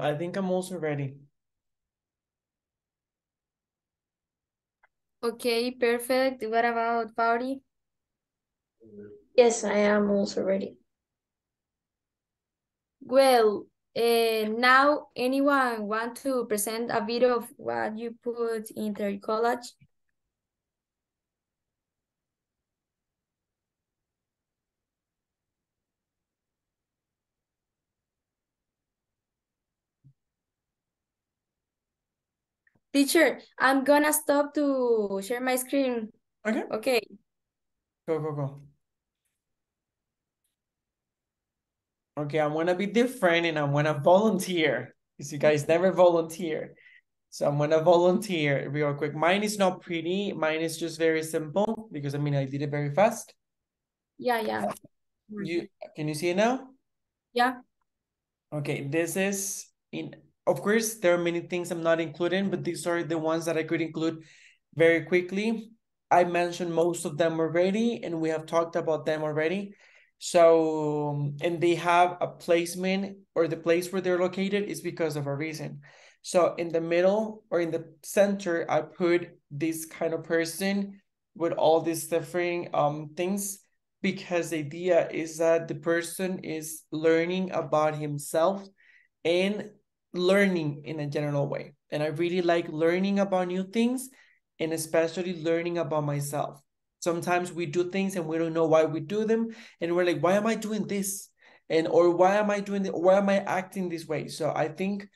A: I think I'm also ready.
D: Okay, perfect. What about Pauli?
B: Yes, I am also ready.
D: Well, now anyone want to present a bit of what you put in their collage? Teacher, I'm gonna stop to share my screen.
A: Okay,
D: Okay.
A: go. Okay, I'm gonna be different and I'm gonna volunteer because you guys never volunteer. So I'm gonna volunteer real quick. Mine is not pretty. Mine is just very simple because I mean I did it very fast.
D: Yeah.
A: Can you see it now?
D: Yeah.
A: Okay, this is in, of course, there are many things I'm not including, but these are the ones that I could include very quickly. I mentioned most of them already, and we have talked about them already. So, and they have a placement, or the place where they're located is because of a reason. So in the middle or in the center, I put this kind of person with all these different things, because the idea is that the person is learning about himself and learning in a general way. And I really like learning about new things, and especially learning about myself. Sometimes we do things and we don't know why we do them, and we're like, why am I doing this? And or why am I doing it? Why am I acting this way? So I think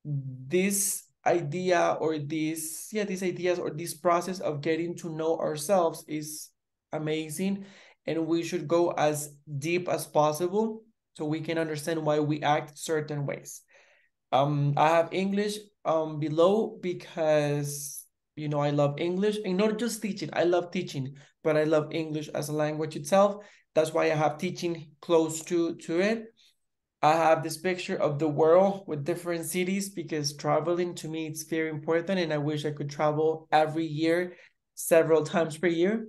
A: this idea or these ideas or this process of getting to know ourselves is amazing, and we should go as deep as possible so we can understand why we act certain ways. I have English below because I love English, and not just teaching. I love teaching, but I love English as a language itself. That's why I have teaching close to it. I have this picture of the world with different cities because traveling to me it's very important, and I wish I could travel every year, several times per year.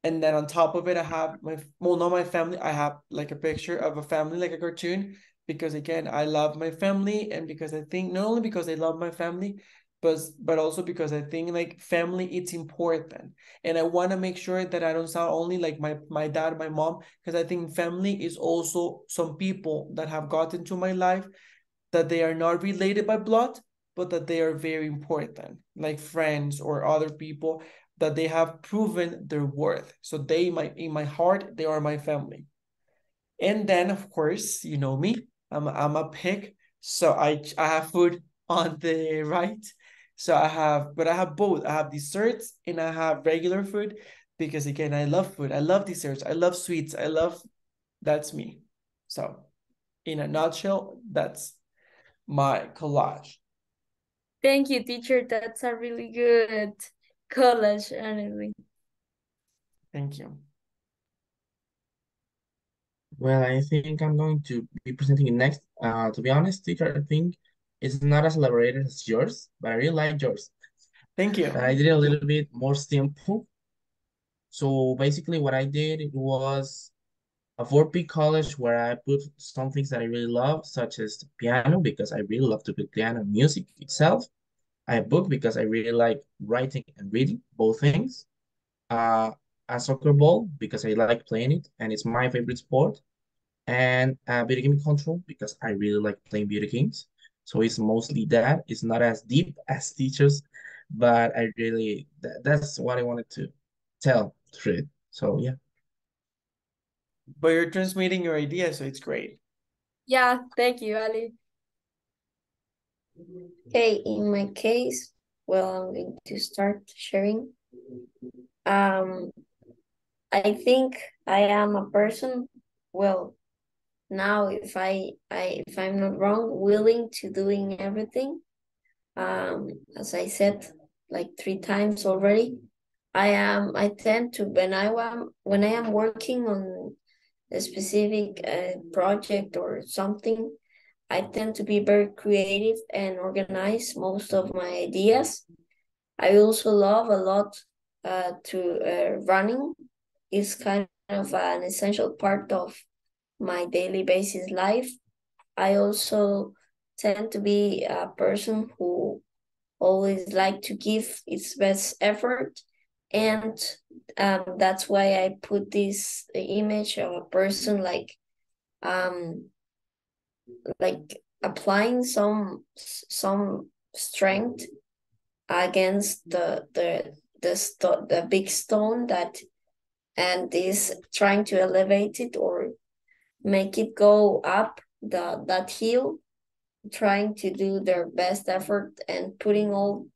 A: And then on top of it, I have well, not my family. I have like a picture of a family, like a cartoon, because again, I love my family, and because I think not only because I love my family, but also because I think like family, it's important. And I want to make sure that I don't sound only like my dad, my mom, because I think family is also some people that have gotten to my life that they are not related by blood, but that they are very important, like friends or other people that they have proven their worth. So they might, in my heart, they are my family. And then, of course, you know me, I'm a pig, so I have food on the right. So I have both. I have desserts and I have regular food because again, I love food. I love desserts. I love sweets. That's me. So in a nutshell, that's my collage.
D: Thank you, teacher. That's a really good college, honestly.
A: Thank you.
C: Well, I think I'm going to be presenting it next. To be honest, teacher, I think it's not as elaborated as yours, but I really like yours.
A: Thank you.
C: But I did it a little bit more simple. So basically what I did was a 4P college where I put some things that I really love, such as the piano, because I really love to play piano and music itself. I book because I really like writing and reading, both things. Uh, a soccer ball because I like playing it and it's my favorite sport. And video game control because I really like playing video games. So it's mostly that. It's not as deep as teachers, but I really, that's what I wanted to tell through it. So yeah.
A: But you're transmitting your ideas, so it's great.
D: Yeah, thank you, Ali.
B: Okay, in my case, well, I'm going to start sharing. Um, I think I am a person, well, now if I'm not wrong, willing to doing everything. As I said like 3 times already, I tend to when I am working on a specific project or something, I tend to be very creative and organize most of my ideas. I also love a lot to running. Is kind of an essential part of my daily basis life. I also tend to be a person who always like to give its best effort, and that's why I put this image of a person um like applying some strength against the big stone that and is trying to elevate it or make it go up that hill, trying to do their best effort and putting all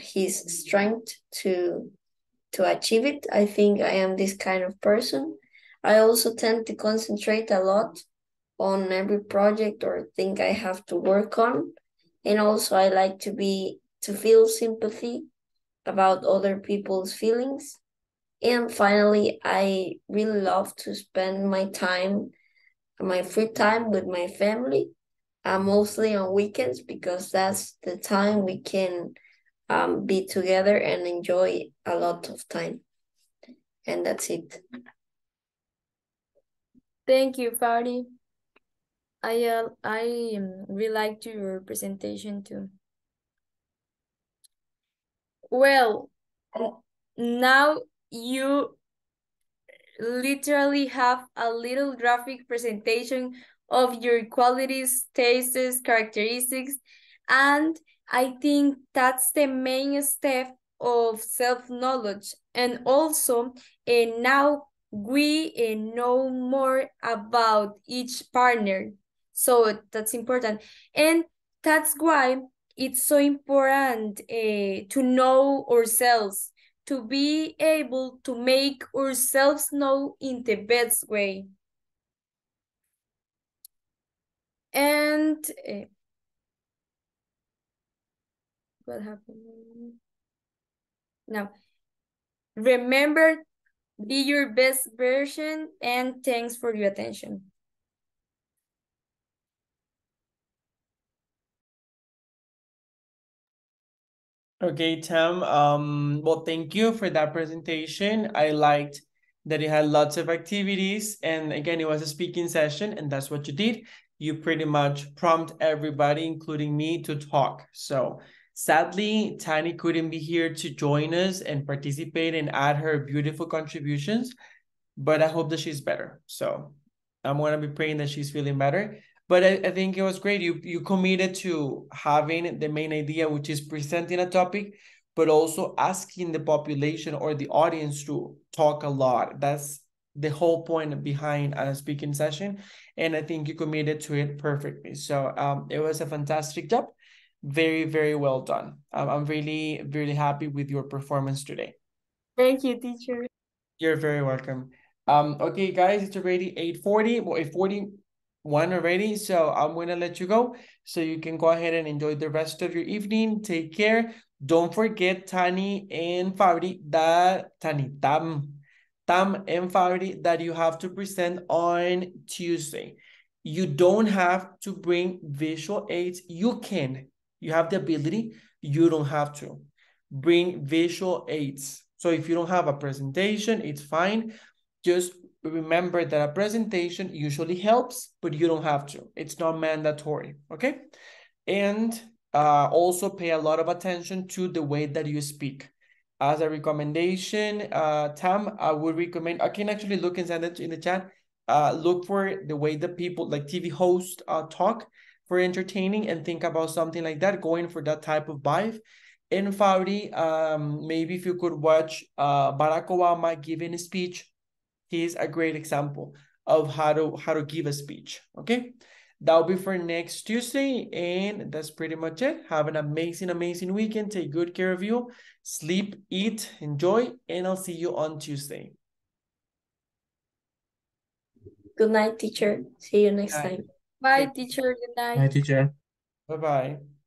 B: his strength to achieve it. I think I am this kind of person. I also tend to concentrate a lot on every project or thing I have to work on. And also I like to feel sympathy about other people's feelings. And finally, I really love to spend my free time with my family, mostly on weekends because that's the time we can be together and enjoy a lot of time. And that's it.
D: Thank you, Fari. I really liked your presentation too. Well, now you literally have a little graphic presentation of your qualities, tastes, characteristics, and I think that's the main step of self-knowledge. And also, now we know more about each partner. So that's important. And that's why it's so important to know ourselves, to be able to make ourselves know in the best way. And what happened? Now, remember, be your best version, and thanks for your attention.
A: Okay, Tam, well, thank you for that presentation. I liked that it had lots of activities, and again, it was a speaking session, and that's what you did. You pretty much prompt everybody, including me, to talk. So sadly, Tani couldn't be here to join us and participate and add her beautiful contributions, but I hope that she's better. So I'm gonna be praying that she's feeling better. But I think it was great. You committed to having the main idea, which is presenting a topic, but also asking the population or the audience to talk a lot. That's the whole point behind a speaking session. And I think you committed to it perfectly. So it was a fantastic job. Very, very well done. I'm really, really happy with your performance today.
D: Thank you, teacher.
A: You're very welcome. Okay, guys, it's already 8:40, well, 8:41 already, so I'm gonna let you go so you can go ahead and enjoy the rest of your evening. Take care. Don't forget Tam and Fabri that you have to present on Tuesday. You don't have to bring visual aids. You can. You have the ability. You don't have to bring visual aids. So if you don't have a presentation, it's fine. Just remember that a presentation usually helps, but you don't have to. It's not mandatory, okay? And also pay a lot of attention to the way that you speak. As a recommendation, Tam, I would recommend, I can actually look and send it in the chat. Look for the way the people, like TV hosts, talk for entertaining, and think about something like that, going for that type of vibe. In Fauci, maybe if you could watch Barack Obama giving a speech, he's a great example of how to give a speech. Okay, that'll be for next Tuesday, and that's pretty much it. Have an amazing, amazing weekend. Take good care of you. Sleep, eat, enjoy, and I'll see you on Tuesday.
B: Good night, teacher. See you next
A: Bye.
B: time.
D: Bye,
A: Take-
D: teacher. Good night.
C: Hi, teacher.
A: Bye-bye.